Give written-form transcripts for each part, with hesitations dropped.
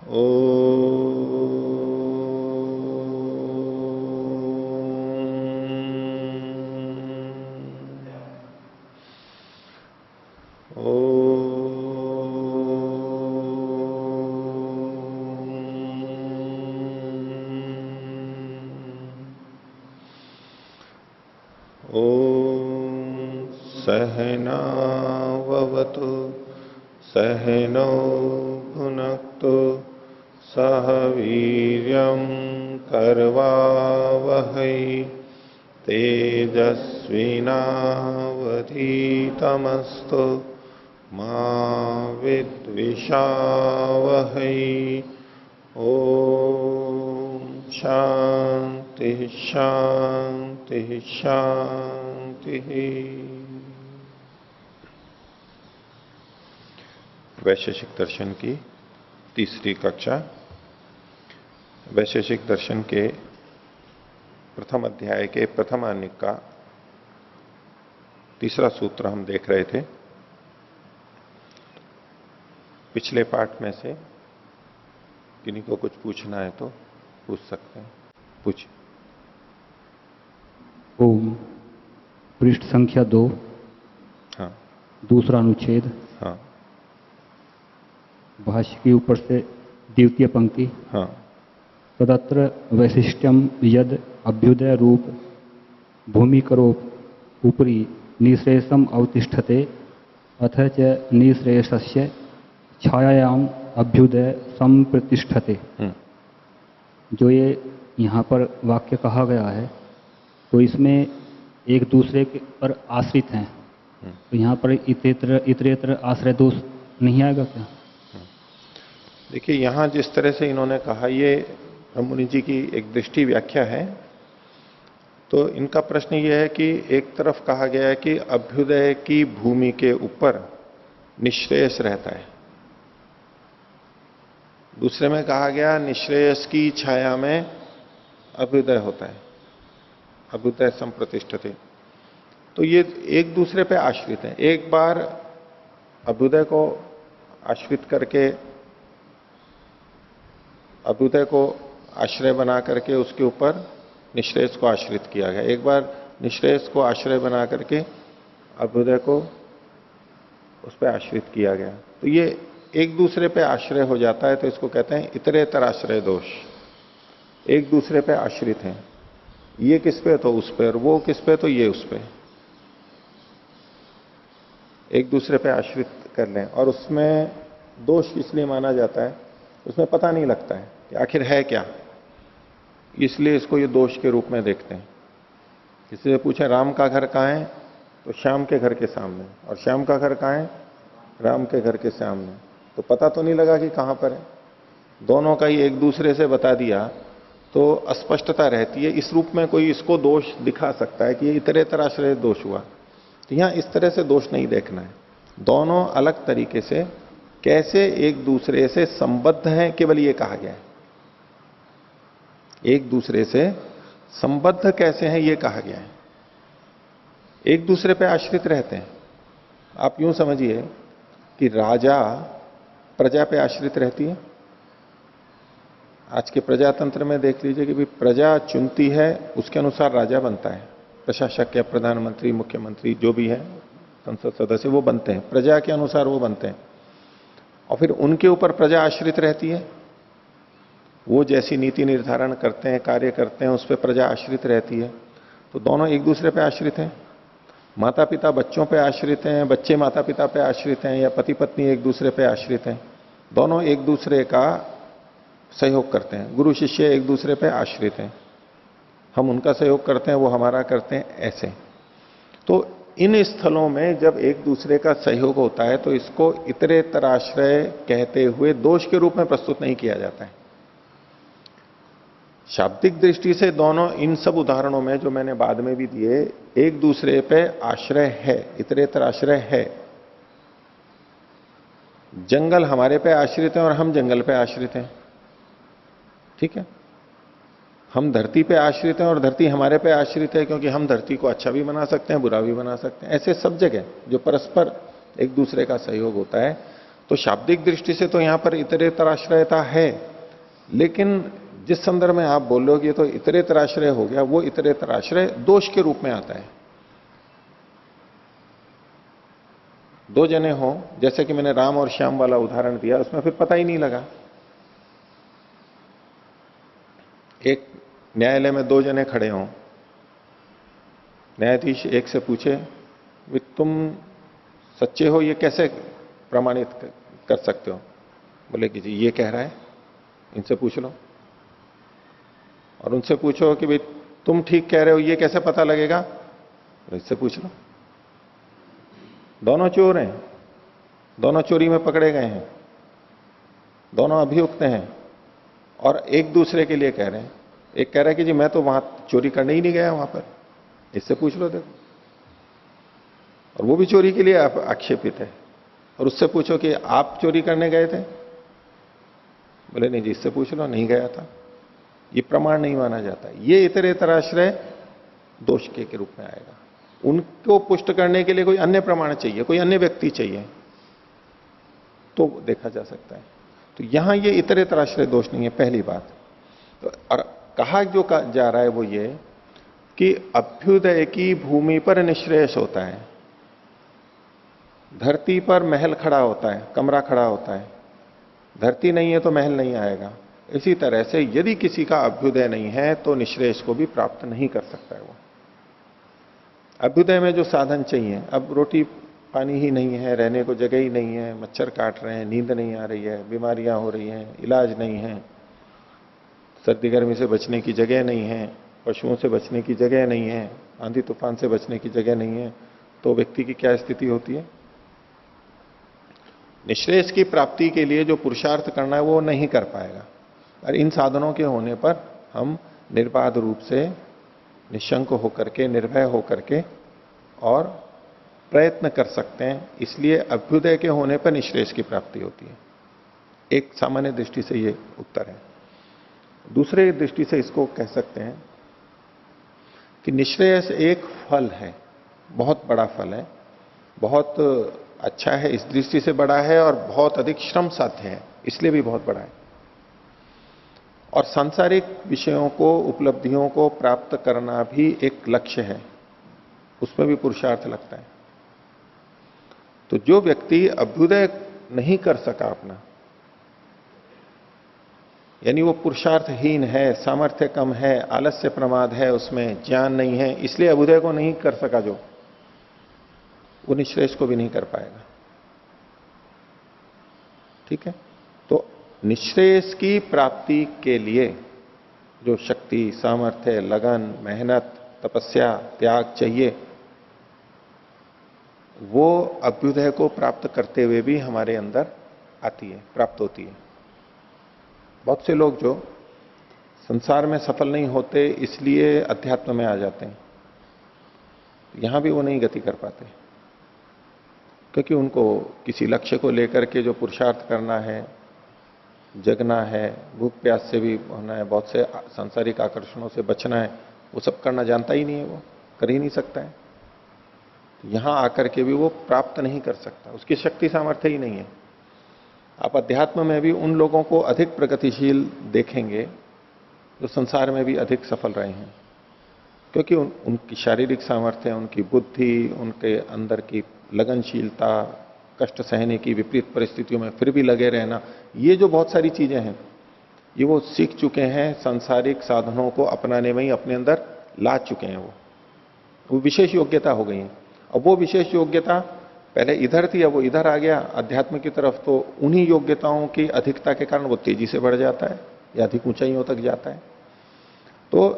ओ सहनाववतु सहनौ भुनक्तु सह वीर्यं करवावहै तेजस्विनावधीतमस्तु मा विद्विषावहै। ओम शांति शांति शांति। वैशेषिक दर्शन की तीसरी कक्षा, वैशेषिक दर्शन के प्रथम अध्याय के प्रथम आनिक का तीसरा सूत्र हम देख रहे थे। पिछले पाठ में से किन्हीं को कुछ पूछना है तो पूछ सकते हैं, पूछिए। ओम पृष्ठ संख्या 2। हाँ दूसरा अनुच्छेद। हाँ भाष्य के ऊपर से द्वितीय पंक्ति। हाँ। तदत्र वैशिष्ट्यम यद अभ्युदय रूप भूमिकरो उपरि निःश्रेयसम अवतिष्ठते अथ च निःश्रेयसस्य छायायाम अभ्युदय संप्रतिष्ठते। जो ये यहाँ पर वाक्य कहा गया है तो इसमें एक दूसरे के पर आश्रित हैं, तो यहाँ पर इतरेतर आश्रय दोष नहीं आएगा क्या? देखिए, यहां जिस तरह से इन्होंने कहा, ये ब्रह्ममुनि जी की एक दृष्टि व्याख्या है। तो इनका प्रश्न यह है कि एक तरफ कहा गया है कि अभ्युदय की भूमि के ऊपर निःश्रेयस रहता है, दूसरे में कहा गया निःश्रेयस की छाया में अभ्युदय होता है, अभ्युदय संप्रतिष्ठित। तो ये एक दूसरे पे आश्रित है। एक बार अभ्युदय को आश्रित करके, अभ्युदय को आश्रय बना करके उसके ऊपर निःश्रेयस को आश्रित किया गया। एक बार निःश्रेयस को आश्रय बना करके अभ्युदय को उस पर आश्रित किया गया। तो ये एक दूसरे पे आश्रय हो जाता है, तो इसको कहते हैं इतरेतर आश्रय दोष। एक दूसरे पे आश्रित हैं, ये किस पे तो उस पे, और वो किस पे तो ये उस पे, एक दूसरे पे आश्रित कर लें। और उसमें दोष इसलिए माना जाता है, उसमें पता नहीं लगता है कि आखिर है क्या, इसलिए इसको ये दोष के रूप में देखते हैं। किसी से पूछे राम का घर कहाँ है, तो श्याम के घर के सामने, और श्याम का घर कहाँ है, राम के घर के सामने। तो पता तो नहीं लगा कि कहां पर है, दोनों का ही एक दूसरे से बता दिया तो अस्पष्टता रहती है। इस रूप में कोई इसको दोष दिखा सकता है कि ये इतरेतर आश्रय दोष हुआ। तो यहां इस तरह से दोष नहीं देखना है, दोनों अलग तरीके से कैसे एक दूसरे से संबद्ध हैं, केवल ये कहा गया है। एक दूसरे से संबद्ध कैसे हैं ये कहा गया है। एक दूसरे पे आश्रित रहते हैं। आप यूं समझिए कि राजा प्रजा पे आश्रित रहती है। आज के प्रजातंत्र में देख लीजिए कि भी प्रजा चुनती है, उसके अनुसार राजा बनता है। प्रशासक या प्रधानमंत्री, मुख्यमंत्री जो भी है, संसद सदस्य, वो बनते हैं, प्रजा के अनुसार वो बनते हैं। और फिर उनके ऊपर प्रजा आश्रित रहती है, वो जैसी नीति निर्धारण करते हैं, कार्य करते हैं, उस पर प्रजा आश्रित रहती है। तो दोनों एक दूसरे पे आश्रित हैं। माता पिता बच्चों पे आश्रित हैं, बच्चे माता पिता पे आश्रित हैं, या पति पत्नी एक दूसरे पे आश्रित हैं। दोनों एक दूसरे का सहयोग करते हैं। गुरु शिष्य एक दूसरे पे आश्रित हैं, हम उनका सहयोग करते हैं, वो हमारा करते हैं, ऐसे। तो इन स्थलों में जब एक दूसरे का सहयोग होता है तो इसको इतरेतर आश्रय कहते हुए दोष के रूप में प्रस्तुत नहीं किया जाता है। शाब्दिक दृष्टि से दोनों इन सब उदाहरणों में जो मैंने बाद में भी दिए, एक दूसरे पे आश्रय है, इतरेतर आश्रय है। जंगल हमारे पे आश्रित है और हम जंगल पे आश्रित हैं, ठीक है। हम धरती पे आश्रित हैं और धरती हमारे पे आश्रित है, क्योंकि हम धरती को अच्छा भी बना सकते हैं, बुरा भी बना सकते हैं। ऐसे सब जगह जो परस्पर एक दूसरे का सहयोग होता है, तो शाब्दिक दृष्टि से तो यहां पर इतरेतराश्रयता है, लेकिन जिस संदर्भ में आप बोल रहे हो कि ये तो इतरेतराश्रय हो गया, वो इतरेतराश्रय दोष के रूप में आता है। दो जने हो, जैसे कि मैंने राम और श्याम वाला उदाहरण दिया, उसमें फिर पता ही नहीं लगा। एक न्यायालय में दो जने खड़े हों, न्यायाधीश एक से पूछे कि तुम सच्चे हो, ये कैसे प्रमाणित कर सकते हो? बोले कि जी ये कह रहा है, इनसे पूछ लो। और उनसे पूछो कि भाई तुम ठीक कह रहे हो, ये कैसे पता लगेगा? तो इससे पूछ लो। दोनों चोर हैं, दोनों चोरी में पकड़े गए हैं, दोनों अभियुक्त हैं और एक दूसरे के लिए कह रहे हैं। एक कह रहा है कि जी मैं तो वहां चोरी करने ही नहीं गया वहां पर, इससे पूछ लो देखो। और वो भी चोरी के लिए आक्षेपित है। और उससे पूछो कि आप चोरी करने गए थे? बोले नहीं जी, इससे पूछ लो, नहीं गया था। ये प्रमाण नहीं माना जाता। ये इतरेतराश्रय दोष के रूप में आएगा। उनको पुष्ट करने के लिए कोई अन्य प्रमाण चाहिए, कोई अन्य व्यक्ति चाहिए, तो देखा जा सकता है। तो यहां ये इतरेतराश्रय दोष नहीं है, पहली बात। तो और कहा जो जा रहा है वो ये कि अभ्युदय की भूमि पर निश्रेयस होता है। धरती पर महल खड़ा होता है, कमरा खड़ा होता है, धरती नहीं है तो महल नहीं आएगा। इसी तरह से यदि किसी का अभ्युदय नहीं है तो निश्रेयस को भी प्राप्त नहीं कर सकता है वो। अभ्युदय में जो साधन चाहिए, अब रोटी पानी ही नहीं है, रहने को जगह ही नहीं है, मच्छर काट रहे हैं, नींद नहीं आ रही है, बीमारियां हो रही हैं, इलाज नहीं है, सर्दी गर्मी से बचने की जगह नहीं है, पशुओं से बचने की जगह नहीं है, आंधी तूफान से बचने की जगह नहीं है, तो व्यक्ति की क्या स्थिति होती है? निश्रेयस की प्राप्ति के लिए जो पुरुषार्थ करना है वो नहीं कर पाएगा। और इन साधनों के होने पर हम निर्बाध रूप से, निशंक होकर के, निर्भय होकर के और प्रयत्न कर सकते हैं। इसलिए अभ्युदय के होने पर निश्रेयस की प्राप्ति होती है। एक सामान्य दृष्टि से ये उत्तर है। दूसरे दृष्टि से इसको कह सकते हैं कि निश्रेयस एक फल है, बहुत बड़ा फल है, बहुत अच्छा है, इस दृष्टि से बड़ा है और बहुत अधिक श्रम साध्य है, इसलिए भी बहुत बड़ा है। और सांसारिक विषयों को, उपलब्धियों को प्राप्त करना भी एक लक्ष्य है, उसमें भी पुरुषार्थ लगता है। तो जो व्यक्ति अभ्युदय नहीं कर सका अपना, यानी वो पुरुषार्थहीन है, सामर्थ्य कम है, आलस्य प्रमाद है, उसमें ज्ञान नहीं है, इसलिए अभ्युदय को नहीं कर सका, जो वो निश्रेयस को भी नहीं कर पाएगा। ठीक है? तो निश्रेयस की प्राप्ति के लिए जो शक्ति, सामर्थ्य, लगन, मेहनत, तपस्या, त्याग चाहिए, वो अभ्युदय को प्राप्त करते हुए भी हमारे अंदर आती है, प्राप्त होती है। बहुत से लोग जो संसार में सफल नहीं होते इसलिए अध्यात्म में आ जाते हैं, यहां भी वो नहीं गति कर पाते, क्योंकि उनको किसी लक्ष्य को लेकर के जो पुरुषार्थ करना है, जगना है, भूख प्यास से भी होना है, बहुत से सांसारिक आकर्षणों से बचना है, वो सब करना जानता ही नहीं है, वो कर ही नहीं सकता है। यहां आकर के भी वो प्राप्त नहीं कर सकता, उसकी शक्ति सामर्थ्य ही नहीं है। आप अध्यात्म में भी उन लोगों को अधिक प्रगतिशील देखेंगे जो संसार में भी अधिक सफल रहे हैं, क्योंकि उनकी शारीरिक सामर्थ्य, उनकी बुद्धि, उनके अंदर की लगनशीलता, कष्ट सहने की, विपरीत परिस्थितियों में फिर भी लगे रहना, ये जो बहुत सारी चीजें हैं, ये वो सीख चुके हैं, सांसारिक साधनों को अपनाने में ही अपने अंदर ला चुके हैं। वो विशेष योग्यता हो गई है। अब वो विशेष योग्यता पहले इधर थी, अब वो इधर आ गया अध्यात्म की तरफ, तो उन्हीं योग्यताओं की अधिकता के कारण वो तेजी से बढ़ जाता है या अधिक ऊंचाइयों तक जाता है। तो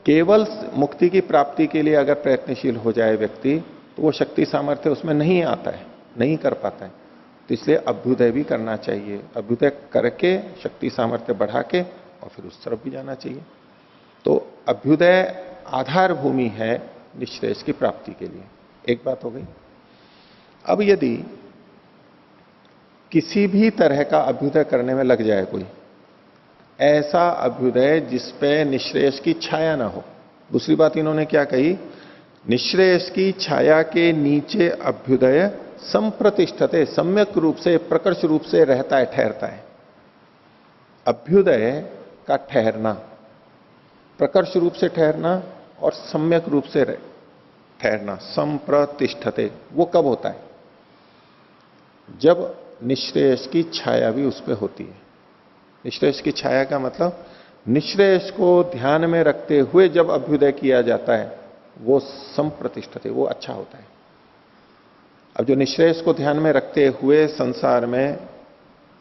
केवल मुक्ति की प्राप्ति के लिए अगर प्रयत्नशील हो जाए व्यक्ति, तो वो शक्ति सामर्थ्य उसमें नहीं आता है, नहीं कर पाता है। तो इसलिए अभ्युदय भी करना चाहिए, अभ्युदय करके शक्ति सामर्थ्य बढ़ा के और फिर उस तरफ भी जाना चाहिए। तो अभ्युदय आधार भूमि है निश्रेयस की प्राप्ति के लिए। एक बात हो गई। अब यदि किसी भी तरह का अभ्युदय करने में लग जाए कोई, ऐसा अभ्युदय जिसपे निश्रेयस की छाया ना हो। दूसरी बात इन्होंने क्या कही? निश्रेयस की छाया के नीचे अभ्युदय संप्रतिष्ठते, सम्यक रूप से, प्रकर्ष रूप से रहता है, ठहरता है। अभ्युदय का ठहरना, प्रकर्ष रूप से ठहरना और सम्यक रूप से ठहरना, संप्रतिष्ठते, वो कब होता है? जब निश्रेयस की छाया भी उस पर होती है। निश्रेयस की छाया का मतलब निश्रेयस को ध्यान में रखते हुए जब अभ्युदय किया जाता है वो संप्रतिष्ठित है, वो अच्छा होता है। अब जो निश्रेयस को ध्यान में रखते हुए संसार में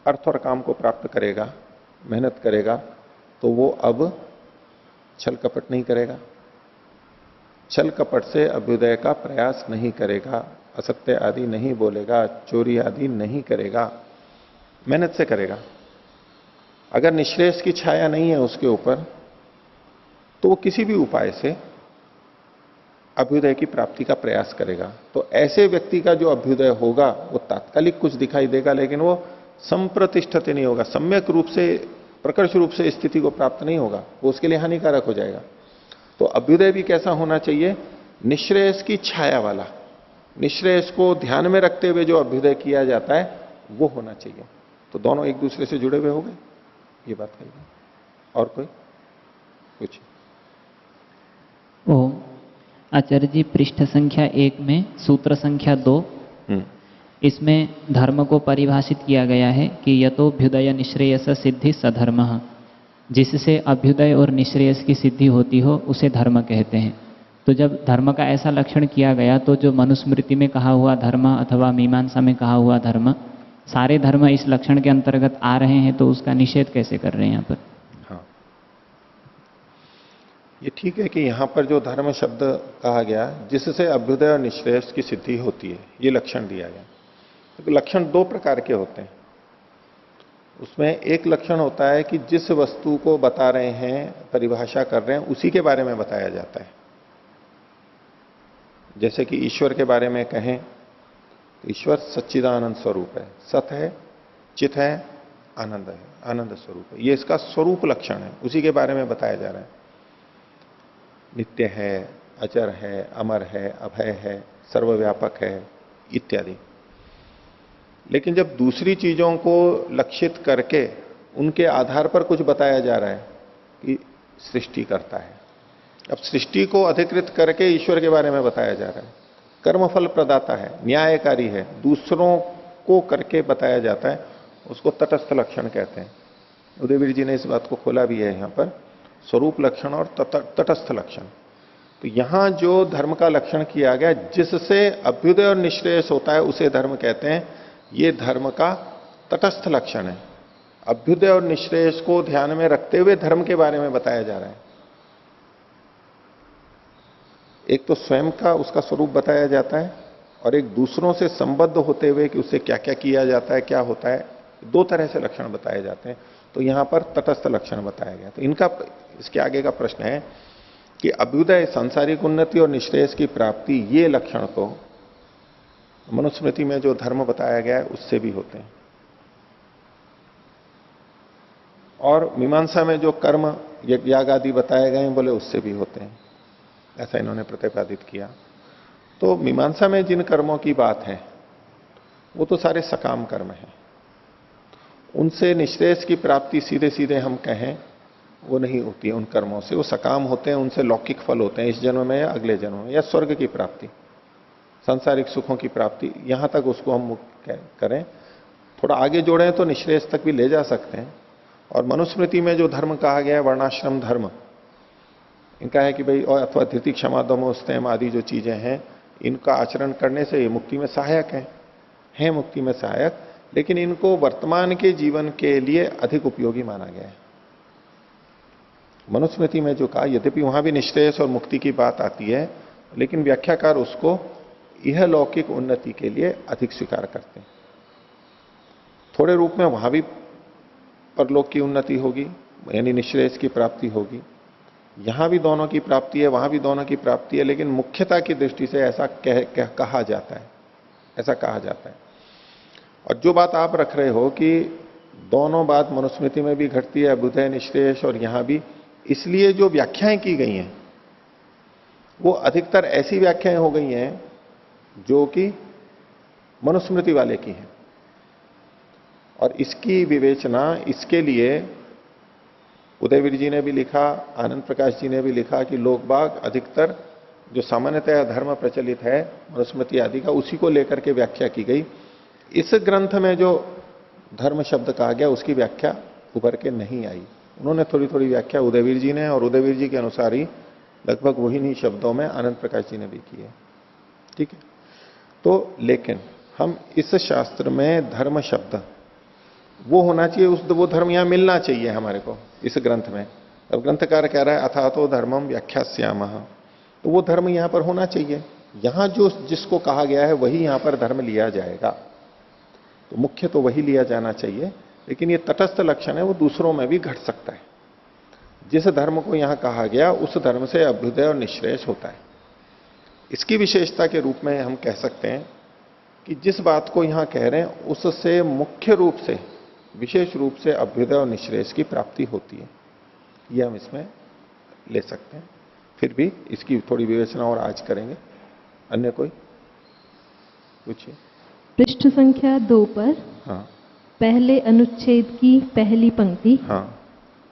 अर्थ और काम को प्राप्त करेगा, मेहनत करेगा, तो वो अब छल कपट नहीं करेगा, छल कपट से अभ्युदय का प्रयास नहीं करेगा, असत्य आदि नहीं बोलेगा, चोरी आदि नहीं करेगा, मेहनत से करेगा। अगर निश्रेयस की छाया नहीं है उसके ऊपर तो वो किसी भी उपाय से अभ्युदय की प्राप्ति का प्रयास करेगा। तो ऐसे व्यक्ति का जो अभ्युदय होगा वो तात्कालिक कुछ दिखाई देगा, लेकिन वो संप्रतिष्ठित नहीं होगा, सम्यक रूप से, प्रकर्ष रूप से स्थिति को प्राप्त नहीं होगा, वो उसके लिए हानिकारक हो जाएगा। तो अभ्युदय भी कैसा होना चाहिए? निश्रेयस की छाया वाला, निश्रेयस को ध्यान में रखते हुए जो अभ्युदय किया जाता है वो होना चाहिए। तो दोनों एक दूसरे से जुड़े हुए हो गए, ये बात कही। और कोई कुछ? ओम। आचार्य जी, पृष्ठ संख्या 1 में सूत्र संख्या 2, इसमें धर्म को परिभाषित किया गया है कि यतोभ्युदय निश्रेयस सिद्धि सधर्म, जिससे अभ्युदय और निश्रेयस की सिद्धि होती हो उसे धर्म कहते हैं। तो जब धर्म का ऐसा लक्षण किया गया तो जो मनुस्मृति में कहा हुआ धर्म अथवा मीमांसा में कहा हुआ धर्म, सारे धर्म इस लक्षण के अंतर्गत आ रहे हैं, तो उसका निषेध कैसे कर रहे हैं यहाँ पर? हाँ, ये ठीक है कि यहां पर जो धर्म शब्द कहा गया जिससे अभ्युदय और निश्रेयस की सिद्धि होती है, ये लक्षण दिया गया। तो लक्षण दो प्रकार के होते हैं। उसमें एक लक्षण होता है कि जिस वस्तु को बता रहे हैं, परिभाषा कर रहे हैं, उसी के बारे में बताया जाता है। जैसे कि ईश्वर के बारे में कहें तो ईश्वर सच्चिदानंद स्वरूप है, सत है, चित है, आनंद है, आनंद स्वरूप है, ये इसका स्वरूप लक्षण है, उसी के बारे में बताया जा रहा है। नित्य है, अचर है, अमर है, अभय है, सर्वव्यापक है, इत्यादि। लेकिन जब दूसरी चीजों को लक्षित करके उनके आधार पर कुछ बताया जा रहा है कि सृष्टि करता है, अब सृष्टि को अधिकृत करके ईश्वर के बारे में बताया जा रहा है, कर्मफल प्रदाता है, न्यायकारी है, दूसरों को करके बताया जाता है, उसको तटस्थ लक्षण कहते हैं। उदयवीर जी ने इस बात को खोला भी है यहां पर, स्वरूप लक्षण और तटस्थ लक्षण। तो यहां जो धर्म का लक्षण किया गया जिससे अभ्युदय और निश्रेयस होता है उसे धर्म कहते हैं, ये धर्म का तटस्थ लक्षण है। अभ्युदय और निश्रेयस को ध्यान में रखते हुए धर्म के बारे में बताया जा रहा है। एक तो स्वयं का उसका स्वरूप बताया जाता है और एक दूसरों से संबद्ध होते हुए कि उससे क्या क्या किया जाता है, क्या होता है, दो तरह से लक्षण बताए जाते हैं। तो यहां पर तटस्थ लक्षण बताया गया। तो इनका, इसके आगे का प्रश्न है कि अभ्युदय, सांसारिक उन्नति और निश्रेयस की प्राप्ति, ये लक्षण तो मनुस्मृति में जो धर्म बताया गया है उससे भी होते हैं, और मीमांसा में जो कर्म याग आदि बताए गए हैं बोले उससे भी होते हैं, ऐसा इन्होंने प्रतिपादित किया। तो मीमांसा में जिन कर्मों की बात है वो तो सारे सकाम कर्म हैं, उनसे निश्रेयस की प्राप्ति सीधे सीधे हम कहें वो नहीं होती है। उन कर्मों से वो सकाम होते हैं, उनसे लौकिक फल होते हैं, इस जन्म में या अगले जन्म में, या स्वर्ग की प्राप्ति, सांसारिक सुखों की प्राप्ति, यहां तक उसको हम करें। थोड़ा आगे जोड़ें तो निश्रेयस तक भी ले जा सकते हैं। और मनुस्मृति में जो धर्म कहा गया है, वर्णाश्रम धर्म, इनका है कि भाई, और अथवा धृति, क्षमा, दमो, स्तैम आदि जो चीजें हैं, इनका आचरण करने से ये मुक्ति में सहायक है मुक्ति में सहायक, लेकिन इनको वर्तमान के जीवन के लिए अधिक उपयोगी माना गया है। मनुस्मृति में जो कहा, यद्यपि वहां भी निश्रेयस और मुक्ति की बात आती है, लेकिन व्याख्याकार उसको यह लौकिक उन्नति के लिए अधिक स्वीकार करते हैं। थोड़े रूप में वहां भी परलोक की उन्नति होगी, यानी निश्रेयस की प्राप्ति होगी, यहां भी दोनों की प्राप्ति है, वहां भी दोनों की प्राप्ति है, लेकिन मुख्यता की दृष्टि से ऐसा कहा जाता है, ऐसा कहा जाता है। और जो बात आप रख रहे हो कि दोनों बात मनुस्मृति में भी घटती है, अभ्युदय, निश्रेयस, और यहां भी, इसलिए जो व्याख्याएं की गई हैं वो अधिकतर ऐसी व्याख्याएं हो गई हैं जो कि मनुस्मृति वाले की है। और इसकी विवेचना इसके लिए उदयवीर जी ने भी लिखा, आनंद प्रकाश जी ने भी लिखा कि लोग बाग अधिकतर जो सामान्यतः धर्म प्रचलित है मनुस्मृति आदि का, उसी को लेकर के व्याख्या की गई। इस ग्रंथ में जो धर्म शब्द कहा गया उसकी व्याख्या उभर के नहीं आई। उन्होंने थोड़ी थोड़ी व्याख्या उदयवीर जी ने, और उदयवीर जी के अनुसार ही लगभग वही नहीं शब्दों में आनंद प्रकाश जी ने भी की है। ठीक है, तो लेकिन हम इस शास्त्र में धर्म शब्द वो होना चाहिए, उस वो धर्म यहां मिलना चाहिए हमारे को इस ग्रंथ में। अब ग्रंथकार कह रहा है अथातो धर्मम व्याख्यास्यामः, तो वो धर्म यहां पर होना चाहिए। यहां जो जिसको कहा गया है वही यहां पर धर्म लिया जाएगा, तो मुख्य तो वही लिया जाना चाहिए। लेकिन ये तटस्थ लक्षण है, वो दूसरों में भी घट सकता है। जिस धर्म को यहां कहा गया उस धर्म से अभ्युदय और निःश्रेयस होता है। इसकी विशेषता के रूप में हम कह सकते हैं कि जिस बात को यहां कह रहे हैं उससे मुख्य रूप से, विशेष रूप से अभ्युदय और निःश्रेयस की प्राप्ति होती है, ये हम इसमें ले सकते हैं। फिर भी इसकी थोड़ी विवेचना और आज करेंगे। अन्य कोई पूछिए। पृष्ठ संख्या 2 पर हाँ पहले अनुच्छेद की पहली पंक्ति, हाँ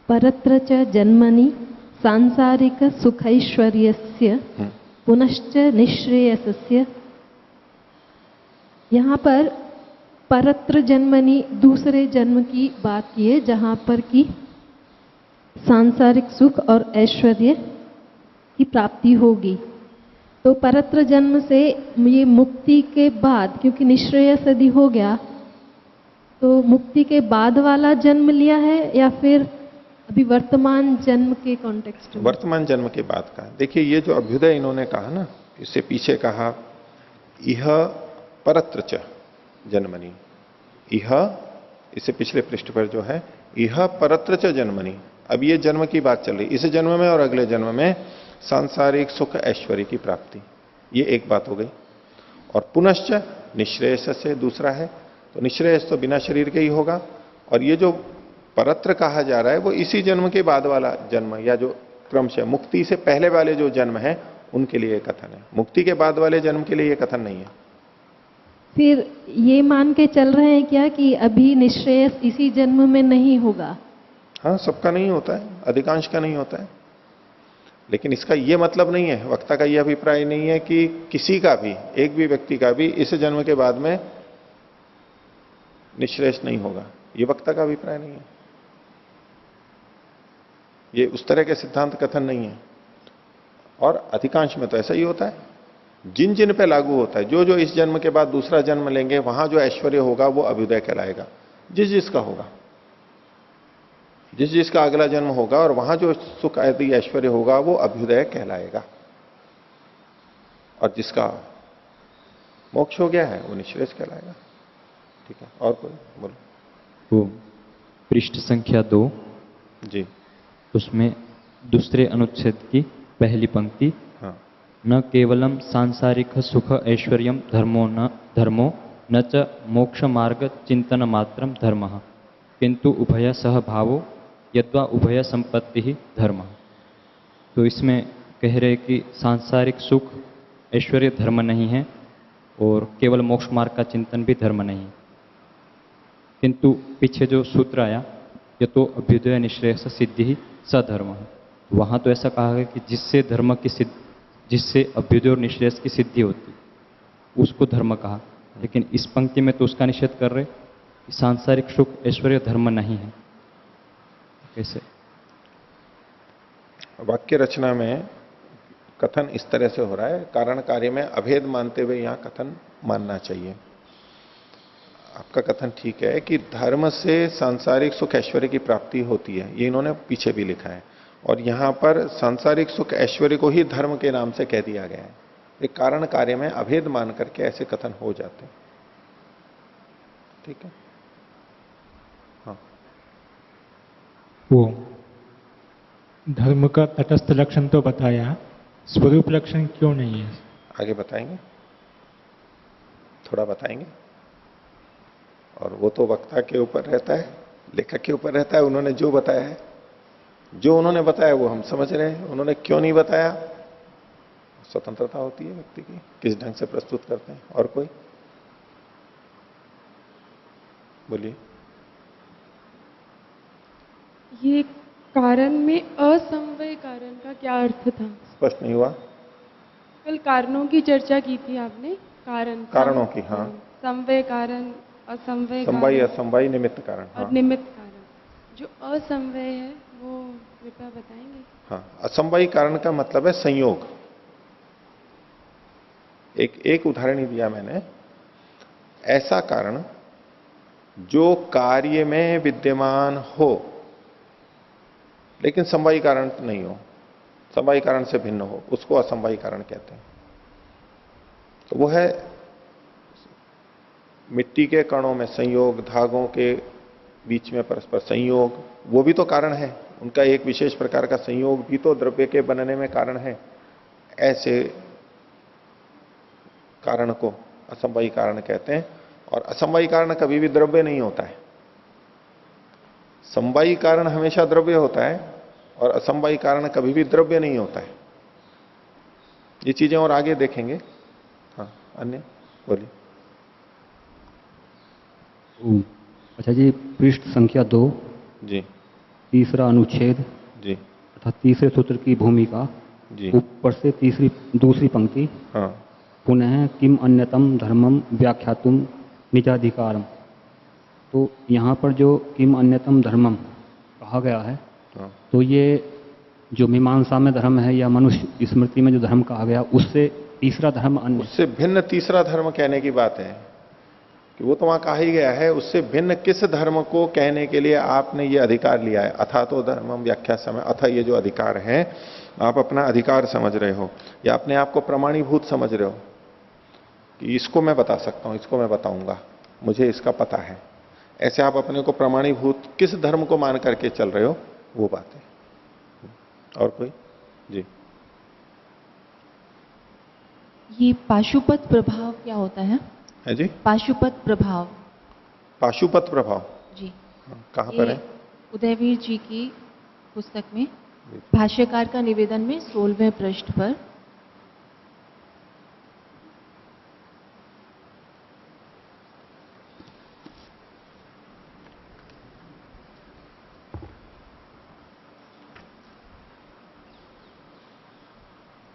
परत्र च जन्मनि सांसारिक सुखैश्वर्यस्य पुनश्च निःश्रेयसस्य। यहाँ पर परत्र जन्मनि दूसरे जन्म की बात की है, जहाँ पर की सांसारिक सुख और ऐश्वर्य की प्राप्ति होगी। तो परत्र जन्म से ये मुक्ति के बाद, क्योंकि निःश्रेयस यदि हो गया तो मुक्ति के बाद वाला जन्म लिया है या फिर अभी वर्तमान जन्म के कॉन्टेक्स्ट में? वर्तमान जन्म के बाद का। देखिए ये जो अभ्युदय इन्होंने कहा ना, इससे पीछे कहा इह परत्र च जन्मनि, इह, इससे पिछले पृष्ठ पर जो है इह परत्र च जन्मनि, अब ये जन्म की बात चल रही, इस जन्म में और अगले जन्म में सांसारिक सुख ऐश्वर्य की प्राप्ति, ये एक बात हो गई। और पुनश्च निःश्रेयस से दूसरा है, तो निःश्रेयस तो बिना शरीर के ही होगा। और ये जो परत्र कहा जा रहा है वो इसी जन्म के बाद वाला जन्म, या जो क्रमशः मुक्ति से पहले वाले जो जन्म है उनके लिए कथन है, मुक्ति के बाद वाले जन्म के लिए ये कथन नहीं है। फिर ये मान के चल रहे हैं क्या कि अभी निःश्रेयस इसी जन्म में नहीं होगा? हाँ, सबका नहीं होता है, अधिकांश का नहीं होता है। लेकिन इसका यह मतलब नहीं है, वक्ता का यह अभिप्राय नहीं है कि किसी का भी, एक भी व्यक्ति का भी इस जन्म के बाद में निःश्रेयस नहीं होगा, यह वक्ता का अभिप्राय नहीं है। ये उस तरह के सिद्धांत कथन नहीं है। और अधिकांश में तो ऐसा ही होता है, जिन जिन पे लागू होता है, जो जो इस जन्म के बाद दूसरा जन्म लेंगे वहां जो ऐश्वर्य होगा वो अभ्युदय कहलाएगा, जिस जिसका होगा, जिस जिसका अगला जन्म होगा और वहां जो सुख आदि ऐश्वर्य होगा वो अभ्युदय कहलाएगा। और जिसका मोक्ष हो गया है वो निःश्रेयस कहलाएगा। ठीक है, और कोई बोलो। वो पृष्ठ संख्या 2 जी, उसमें दूसरे अनुच्छेद की पहली पंक्ति, हाँ, न केवलम सांसारिक सुख ऐश्वर्यम धर्मो न च मोक्ष मार्ग चिंतन मात्रम धर्मः किंतु उभय सह भावो यद्वा उभय संपत्ति ही धर्म। तो इसमें कह रहे कि सांसारिक सुख ऐश्वर्य धर्म नहीं है और केवल मोक्ष मार्ग का चिंतन भी धर्म नहीं है। किंतु पीछे जो सूत्र आया ये तो अभ्युदय निःश्रेयस सिद्धि ही सधर्म है, वहां तो ऐसा कहा गया कि जिससे धर्म की सिद्धि, जिससे अभ्युदय और निःश्रेयस की सिद्धि होती उसको धर्म कहा। लेकिन इस पंक्ति में तो उसका निषेध कर रहे कि सांसारिक सुख ऐश्वर्य धर्म नहीं है। कैसे? वाक्य रचना में कथन इस तरह से हो रहा है, कारण कार्य में अभेद मानते हुए यहां कथन मानना चाहिए। आपका कथन ठीक है कि धर्म से सांसारिक सुख ऐश्वर्य की प्राप्ति होती है, ये इन्होंने पीछे भी लिखा है। और यहां पर सांसारिक सुख ऐश्वर्य को ही धर्म के नाम से कह दिया गया है। एक कारण कार्य में अभेद मान करके ऐसे कथन हो जाते हैं। ठीक है, हाँ। वो धर्म का तटस्थ लक्षण तो बताया, स्वरूप लक्षण क्यों नहीं है? आगे बताएंगे, थोड़ा बताएंगे। और वो तो वक्ता के ऊपर रहता है, लेखक के ऊपर रहता है। उन्होंने जो बताया है, जो उन्होंने बताया वो हम समझ रहे हैं। उन्होंने क्यों नहीं बताया, स्वतंत्रता होती है व्यक्ति की, किस ढंग से प्रस्तुत करते हैं। और कोई? बोलिए। ये कारण में असमवाय कारण का क्या अर्थ था? स्पष्ट नहीं हुआ। कल कारणों की चर्चा की थी आपने। कारणों की, हाँ। समवाय कारण, असमवाय समवायी कारण असमवायी निमित्त कारण, हाँ। और निमित्त कारण। जो असमवाय है वो कृपया बताएंगे? हाँ, असमवायी कारण का मतलब है संयोग। एक उदाहरण ही दिया मैंने। ऐसा कारण जो कार्य में विद्यमान हो लेकिन समवायी कारण नहीं हो, समवायी कारण से भिन्न हो, उसको असमवायी कारण कहते हैं। तो वो है मिट्टी के कणों में संयोग, धागों के बीच में परस्पर संयोग, वो भी तो कारण है। उनका एक विशेष प्रकार का संयोग भी तो द्रव्य के बनने में कारण है। ऐसे कारण को असमवायी कारण कहते हैं। और असमवायी कारण कभी भी द्रव्य नहीं होता है। समवायी कारण हमेशा द्रव्य होता है और असमवायी कारण कभी भी द्रव्य नहीं होता है। ये चीजें और आगे देखेंगे। हाँ, अन्य बोलिए। अच्छा जी, पृष्ठ संख्या 2 जी तीसरा अनुच्छेद जी अर्थात तीसरे सूत्र की भूमिका, जी। ऊपर से दूसरी पंक्ति, हाँ पुनः किम अन्यतम धर्मम व्याख्यातुम निजाधिकारम। तो यहाँ पर जो किम अन्यतम धर्मम कहा गया है, हाँ। तो ये जो मीमांसा में धर्म है या मनुष्य स्मृति में जो धर्म कहा गया, उससे तीसरा धर्म अन्य, उससे भिन्न तीसरा धर्म कहने की बात है कि वो तो वहां कहा ही गया है। उससे भिन्न किस धर्म को कहने के लिए आपने ये अधिकार लिया है? अथा तो धर्मम व्याख्या समय, अथा ये जो अधिकार है आप अपना अधिकार समझ रहे हो या अपने आप को प्रमाणीभूत समझ रहे हो कि इसको मैं बता सकता हूं, इसको मैं बताऊंगा, मुझे इसका पता है। ऐसे आप अपने को प्रमाणीभूत किस धर्म को मान करके चल रहे हो, वो बात है। और कोई? जी। ये पाशुपत प्रभाव क्या होता है? है जी, पाशुपत प्रभाव। पाशुपत प्रभाव जी, कहां पर है? उदयवीर जी की पुस्तक में भाष्यकार का निवेदन में 16वें पृष्ठ पर।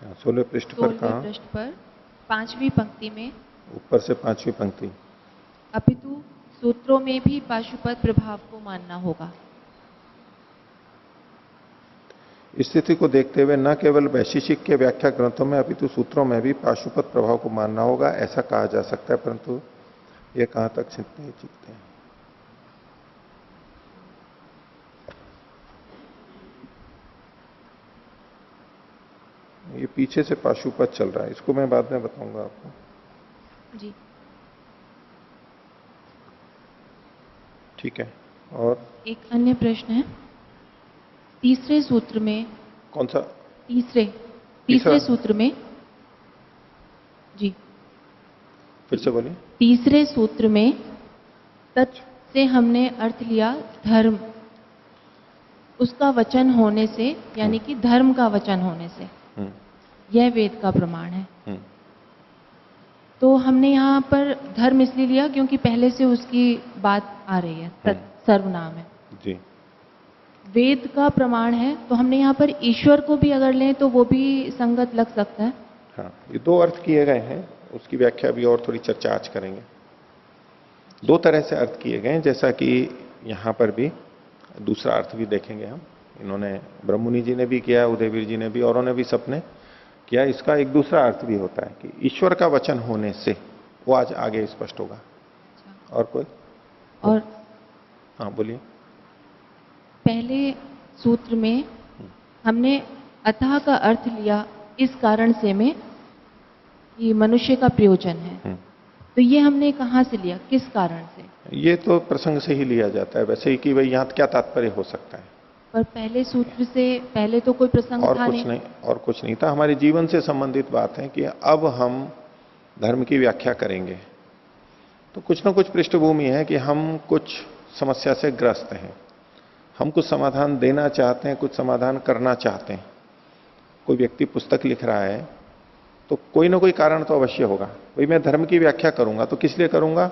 हाँ, 16वें पृष्ठ पर 16वें कहां? पृष्ठ पर 5वीं पंक्ति में। ऊपर से 5वीं पंक्ति। अपितु सूत्रों में भी पाशुपत प्रभाव को मानना होगा। स्थिति को देखते हुए न केवल वैशेषिक के व्याख्या ग्रंथों में अपितु सूत्रों में भी पाशुपत प्रभाव को मानना होगा, ऐसा कहा जा सकता है, परंतु ये कहां तक सिद्ध नहीं चिकते हैं। ये पीछे से पाशुपत चल रहा है, इसको मैं बाद में बताऊंगा आपको। जी, ठीक है। और एक अन्य प्रश्न है। तीसरे सूत्र में, कौन सा? तीसरे सूत्र में, जी फिर से बोलिए। तीसरे सूत्र में तत् से हमने अर्थ लिया धर्म, उसका वचन होने से, यानी कि धर्म का वचन होने से यह वेद का प्रमाण है। तो हमने यहाँ पर धर्म इसलिए लिया क्योंकि पहले से उसकी बात आ रही है, तत् सर्वनाम है जी। वेद का प्रमाण है, तो हमने यहाँ पर ईश्वर को भी अगर लें तो वो भी संगत लग सकता है। हाँ, ये दो अर्थ किए गए हैं, उसकी व्याख्या भी और थोड़ी चर्चा आज करेंगे। दो तरह से अर्थ किए गए हैं, जैसा कि यहां पर भी दूसरा अर्थ भी देखेंगे हम। इन्होंने ब्रह्ममुनि जी ने भी किया, उदयवीर जी ने भी, औरों ने भी सबने किया। इसका एक दूसरा अर्थ भी होता है कि ईश्वर का वचन होने से, वो आज आगे स्पष्ट होगा। और कोई? और हाँ बोलिए। पहले सूत्र में हमने अतः का अर्थ लिया इस कारण से में कि मनुष्य का प्रयोजन है। तो ये हमने कहाँ से लिया, किस कारण से? ये तो प्रसंग से ही लिया जाता है वैसे ही कि भाई यहाँ क्या तात्पर्य हो सकता है। पर पहले सूत्र से पहले तो कोई प्रसंग और था कुछ नहीं, और कुछ नहीं था। हमारे जीवन से संबंधित बात है कि अब हम धर्म की व्याख्या करेंगे तो कुछ ना कुछ पृष्ठभूमि है कि हम कुछ समस्या से ग्रस्त हैं, हम कुछ समाधान देना चाहते हैं, कुछ समाधान करना चाहते हैं। कोई व्यक्ति पुस्तक लिख रहा है तो कोई ना कोई कारण तो अवश्य होगा। भाई मैं धर्म की व्याख्या करूंगा तो किस लिए करूंगा?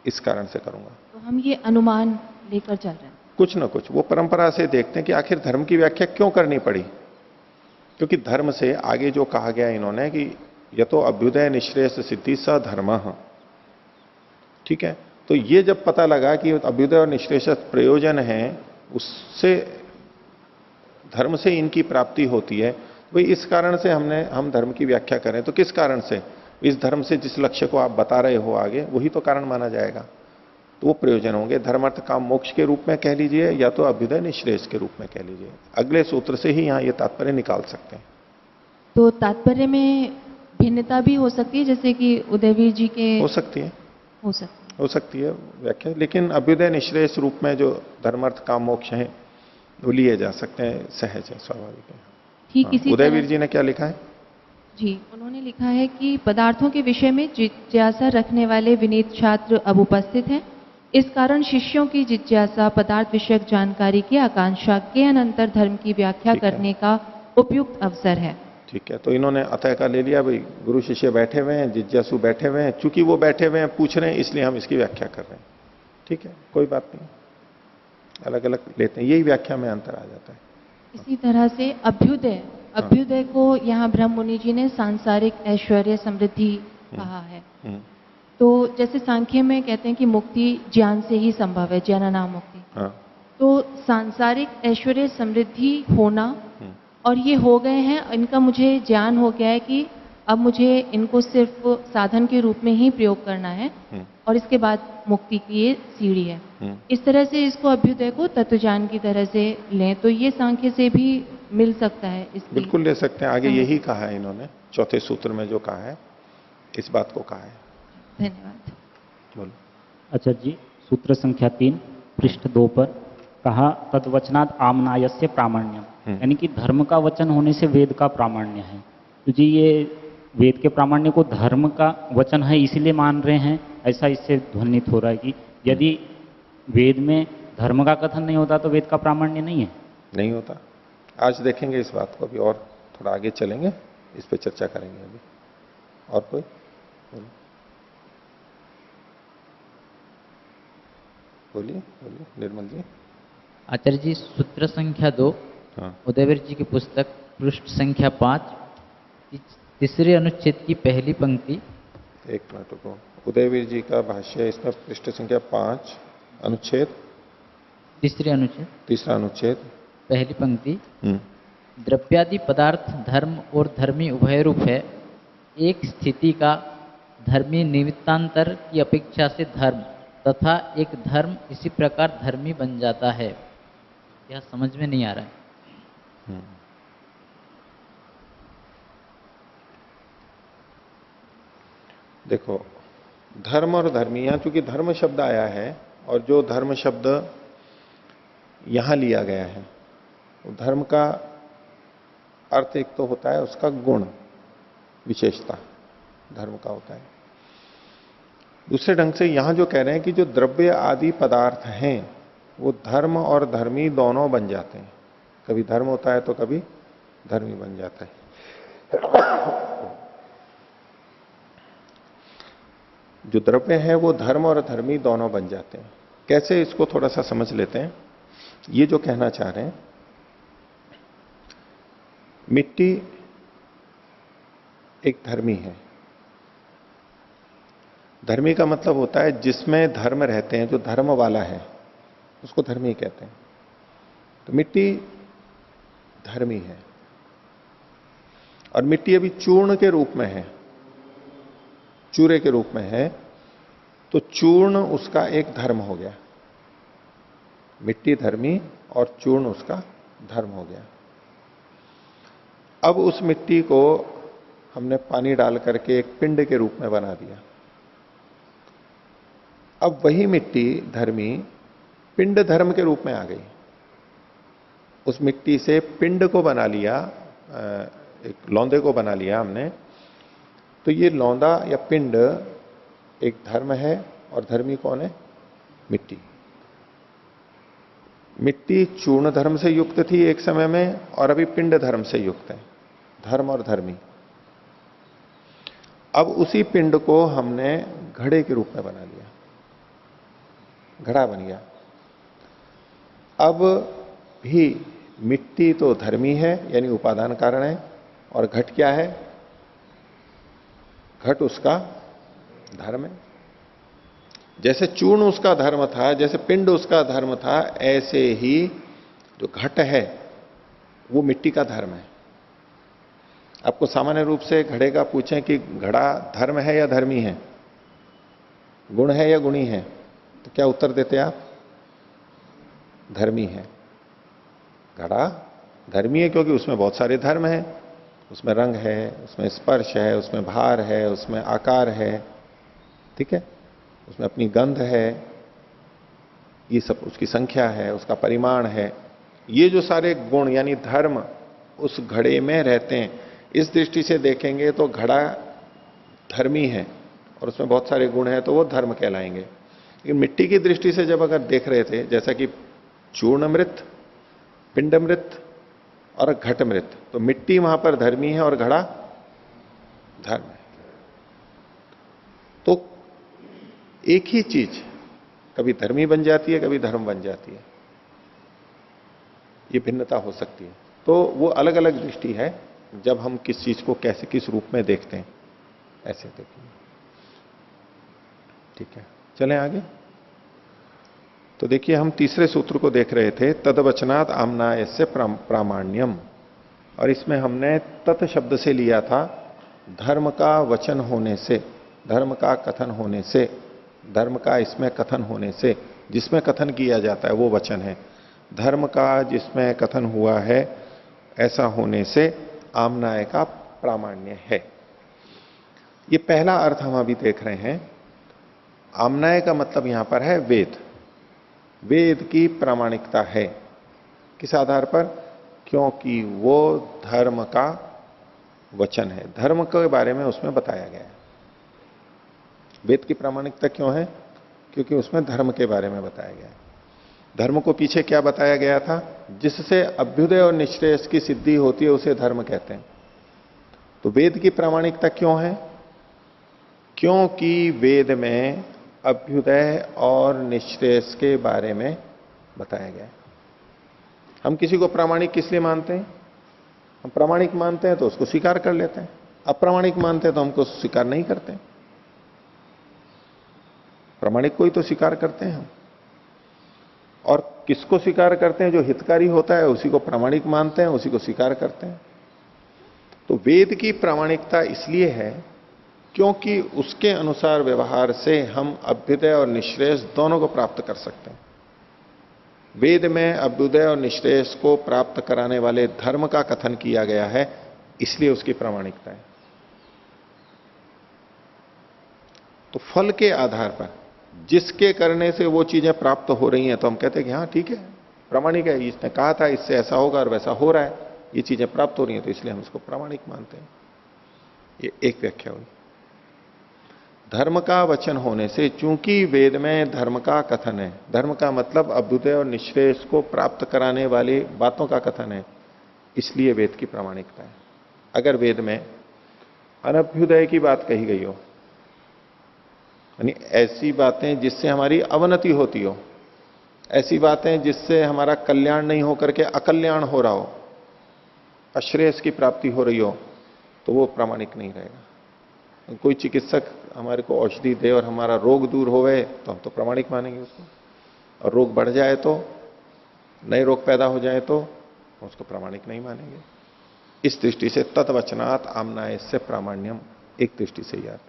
इस कारण से करूंगा। तो हम ये अनुमान लेकर चल रहे हैं। कुछ ना कुछ वो परंपरा से देखते हैं कि आखिर धर्म की व्याख्या क्यों करनी पड़ी, क्योंकि धर्म से आगे जो कहा गया इन्होंने कि यतो अभ्युदय निश्रेयस सिद्धि स धर्म, ठीक है। तो ये जब पता लगा कि अभ्युदय और निश्रेयस प्रयोजन है, उससे धर्म से इनकी प्राप्ति होती है, भाई इस कारण से हम धर्म की व्याख्या करें। तो किस कारण से? इस धर्म से जिस लक्ष्य को आप बता रहे हो आगे, वही तो कारण माना जाएगा। तो वो प्रयोजन होंगे, धर्मार्थ काम मोक्ष के रूप में कह लीजिए या तो अभ्युदय निश्रेयस के रूप में कह लीजिए। अगले सूत्र से ही यहां ये तात्पर्य निकाल सकते हैं। तो तात्पर्य में भिन्नता भी हो सकती है, जैसे कि उदयवीर जी के हो सकती है, हो सकती है व्याख्या, लेकिन अभ्युदय निश्रेयस रूप में जो धर्मार्थ काम मोक्ष है वो लिए जा सकते हैं, सहज है, स्वाभाविक है। ठीक इसी उदयवीर जी ने क्या लिखा है? जी, उन्होंने लिखा है कि पदार्थों के विषय में जिज्ञासा रखने वाले विनीत छात्र अब उपस्थित हैं। इस कारण शिष्यों की जिज्ञासा पदार्थ विषयक जानकारी की आकांक्षा के अनंतर धर्म की व्याख्या करने का उपयुक्त अवसर है। ठीक है, तो इन्होंने अतः का ले लिया, भाई गुरु शिष्य बैठे हुए हैं, जिज्ञासु बैठे हुए हैं, चूंकि वो बैठे हुए हैं पूछ रहे हैं, इसलिए हम इसकी व्याख्या कर रहे हैं। ठीक है, कोई बात नहीं, अलग अलग लेते हैं, यही व्याख्या में अंतर आ जाता है। इसी तरह से अभ्युदय को यहाँ ब्रह्म मुनि जी ने सांसारिक ऐश्वर्य समृद्धि कहा है। तो जैसे सांख्य में कहते हैं कि मुक्ति ज्ञान से ही संभव है, ज्ञानानाम मुक्ति। तो सांसारिक ऐश्वर्य समृद्धि होना, और ये हो गए हैं, इनका मुझे ज्ञान हो गया है कि अब मुझे इनको सिर्फ साधन के रूप में ही प्रयोग करना है, और इसके बाद मुक्ति की ये सीढ़ी है। इस तरह से इसको अभ्युदय को तत्वज्ञान की तरह से लें तो ये सांख्य से भी मिल सकता है। बिल्कुल ले सकते हैं, आगे यही कहा है इन्होंने, चौथे सूत्र में जो कहा है इस बात को कहा है। धन्यवाद। बोलो। आचार्य जी, सूत्र संख्या 3 पृष्ठ 2 पर कहा तद्वचनात् आमनायस्य प्रामाण्यम, यानी कि धर्म का वचन होने से वेद का प्रामाण्य है। तो जी ये वेद के प्रामाण्य को धर्म का वचन है इसीलिए मान रहे हैं, ऐसा इससे ध्वनित हो रहा है कि यदि वेद में धर्म का कथन नहीं होता तो वेद का प्रामाण्य नहीं है। नहीं होता, आज देखेंगे इस बात को, अभी और थोड़ा आगे चलेंगे, इस पर चर्चा करेंगे अभी। और कोई बोलिए, बोलिए निर्मल जी। आचार्य जी, सूत्र संख्या 2 उदयवीर जी की पुस्तक पृष्ठ संख्या 5 तीसरे अनुच्छेद की पहली पंक्ति। एक मिनट को, उदयवीर जी का भाष्य, इसमें पृष्ठ संख्या 5 अनुच्छेद तीसरा अनुच्छेद पहली पंक्ति। द्रव्यादि पदार्थ धर्म और धर्मी उभय रूप है। एक स्थिति का धर्मी निमित्तांतर की अपेक्षा से धर्म तथा एक धर्म इसी प्रकार धर्मी बन जाता है। यह समझ में नहीं आ रहा है। देखो, धर्म और धर्मी, यहां चूंकि धर्म शब्द आया है और जो धर्म शब्द यहां लिया गया है, धर्म का अर्थ एक तो होता है उसका गुण, विशेषता धर्म का होता है। दूसरे ढंग से यहां जो कह रहे हैं कि जो द्रव्य आदि पदार्थ हैं वो धर्म और धर्मी दोनों बन जाते हैं। कभी धर्म होता है तो कभी धर्मी बन जाता है। जो द्रव्य है वो धर्म और धर्मी दोनों बन जाते हैं। कैसे, इसको थोड़ा सा समझ लेते हैं। ये जो कहना चाह रहे हैं, मिट्टी एक धर्मी है। धर्मी का मतलब होता है जिसमें धर्म रहते हैं, जो धर्म वाला है उसको धर्मी कहते हैं। तो मिट्टी धर्मी है और मिट्टी अभी चूर्ण के रूप में है, चूरे के रूप में है, तो चूर्ण उसका एक धर्म हो गया। मिट्टी धर्मी और चूर्ण उसका धर्म हो गया। अब उस मिट्टी को हमने पानी डाल करके एक पिंड के रूप में बना दिया। अब वही मिट्टी धर्मी पिंड धर्म के रूप में आ गई। उस मिट्टी से पिंड को बना लिया, एक लौंदे को बना लिया हमने। तो ये लौंदा या पिंड एक धर्म है और धर्मी कौन है? मिट्टी। मिट्टी चूर्ण धर्म से युक्त थी एक समय में और अभी पिंड धर्म से युक्त है, धर्म और धर्मी। अब उसी पिंड को हमने घड़े के रूप में बना लिया। घड़ा बन गया। अब भी मिट्टी तो धर्मी है, यानी उपादान कारण है, और घट क्या है? घट उसका धर्म है। जैसे चूर्ण उसका धर्म था, जैसे पिंड उसका धर्म था, ऐसे ही जो घट है वो मिट्टी का धर्म है। आपको सामान्य रूप से घड़े का पूछें कि घड़ा धर्म है या धर्मी है, गुण है या गुणी है, तो क्या उत्तर देते आप? धर्मी है। घड़ा धर्मी है क्योंकि उसमें बहुत सारे धर्म हैं। उसमें रंग है, उसमें स्पर्श है, उसमें भार है, उसमें आकार है, ठीक है, उसमें अपनी गंध है, ये सब उसकी संख्या है, उसका परिमाण है। ये जो सारे गुण यानी धर्म उस घड़े में रहते हैं। इस दृष्टि से देखेंगे तो घड़ा धर्मी है और उसमें बहुत सारे गुण हैं, तो वो धर्म कहलाएंगे। लेकिन मिट्टी की दृष्टि से जब अगर देख रहे थे, जैसा कि चूर्णमृत, पिंडमृत और घटमृत, तो मिट्टी वहां पर धर्मी है और घड़ा धर्म है। तो एक ही चीज कभी धर्मी बन जाती है, कभी धर्म बन जाती है, ये भिन्नता हो सकती है। तो वो अलग अलग दृष्टि है जब हम किस चीज को कैसे किस रूप में देखते हैं, ऐसे देखिए। ठीक है, चलें आगे। तो देखिए हम तीसरे सूत्र को देख रहे थे, तदवचनात् आम्नायस्य प्रामाण्यम, और इसमें हमने तत् शब्द से लिया था धर्म का वचन होने से, धर्म का कथन होने से, धर्म का इसमें कथन होने से, जिसमें कथन किया जाता है वो वचन है। धर्म का जिसमें कथन हुआ है ऐसा होने से आम्नाय का प्रामाण्य है। ये पहला अर्थ हम अभी देख रहे हैं। आम्नाय का मतलब यहां पर है वेद। वेद की प्रामाणिकता है। किस आधार पर? क्योंकि वो धर्म का वचन है, धर्म के बारे में उसमें बताया गया है। वेद की प्रामाणिकता क्यों है? क्योंकि उसमें धर्म के बारे में बताया गया है। धर्म को पीछे क्या बताया गया था? जिससे अभ्युदय और निश्रेयस की सिद्धि होती है उसे धर्म कहते हैं। तो वेद की प्रामाणिकता क्यों है? क्योंकि वेद में अभ्युदय और निश्रेयस के बारे में बताया गया है। हम किसी को प्रामाणिक किस लिए मानते हैं? हम प्रामाणिक मानते हैं तो उसको स्वीकार कर लेते हैं, अप्रामाणिक मानते हैं तो हमको स्वीकार नहीं करते। प्रामाणिक को ही तो स्वीकार करते हैं हम। और किसको स्वीकार करते हैं? जो हितकारी होता है उसी को प्रामाणिक मानते हैं, उसी को स्वीकार करते हैं। तो वेद की प्रामाणिकता इसलिए है क्योंकि उसके अनुसार व्यवहार से हम अभ्युदय और निश्रेयस दोनों को प्राप्त कर सकते हैं। वेद में अभ्युदय और निश्रेयस को प्राप्त कराने वाले धर्म का कथन किया गया है, इसलिए उसकी प्रामाणिकता है। तो फल के आधार पर जिसके करने से वो चीजें प्राप्त हो रही हैं तो हम कहते हैं कि हाँ ठीक है, प्रामाणिक है, इसने कहा था इससे ऐसा होगा और वैसा हो रहा है, ये चीजें प्राप्त हो रही हैं तो इसलिए हम इसको प्रामाणिक मानते हैं। ये एक व्याख्या हुई। धर्म का वचन होने से, चूंकि वेद में धर्म का कथन है, धर्म का मतलब अभ्युदय और निश्रेयस को प्राप्त कराने वाली बातों का कथन है, इसलिए वेद की प्रामाणिकता है। अगर वेद में अनभ्युदय की बात कही गई हो, यानी ऐसी बातें जिससे हमारी अवनति होती हो, ऐसी बातें जिससे हमारा कल्याण नहीं होकर के अकल्याण हो रहा हो, अश्रेयस की प्राप्ति हो रही हो, तो वो प्रामाणिक नहीं रहेगा। कोई चिकित्सक हमारे को औषधि दे और हमारा रोग दूर होवे तो हम तो प्रामाणिक मानेंगे उसको, और रोग बढ़ जाए तो, नए रोग पैदा हो जाए तो उसको प्रामाणिक नहीं मानेंगे। इस दृष्टि से तत्वचनात् आम्नायस्य प्रामाण्यम एक दृष्टि से याद।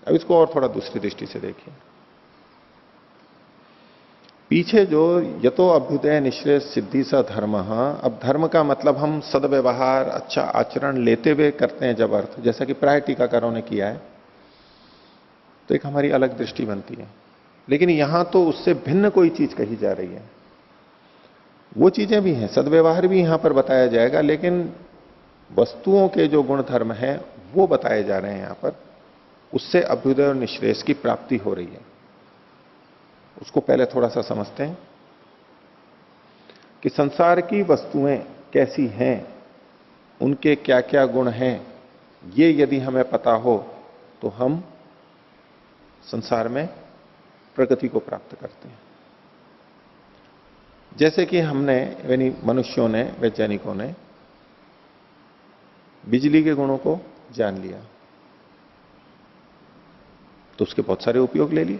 अब इसको और थोड़ा दूसरी दृष्टि से देखिए। पीछे जो यतो अभ्युदय निश्रेयस सिद्धि स धर्म, अब धर्म का मतलब हम सदव्यवहार, अच्छा आचरण लेते हुए करते हैं जब अर्थ, जैसा कि प्राय टीकाकारों ने किया है, तो एक हमारी अलग दृष्टि बनती है। लेकिन यहां तो उससे भिन्न कोई चीज कही जा रही है। वो चीजें भी हैं, सदव्यवहार भी यहां पर बताया जाएगा, लेकिन वस्तुओं के जो गुण धर्म है वो बताए जा रहे हैं यहां पर। उससे अभ्युदय और निश्रेयस की प्राप्ति हो रही है। उसको पहले थोड़ा सा समझते हैं कि संसार की वस्तुएं कैसी हैं, उनके क्या क्या गुण हैं, ये यदि हमें पता हो तो हम संसार में प्रगति को प्राप्त करते हैं। जैसे कि हमने यानी मनुष्यों ने, वैज्ञानिकों ने बिजली के गुणों को जान लिया, तो उसके बहुत सारे उपयोग ले लिए,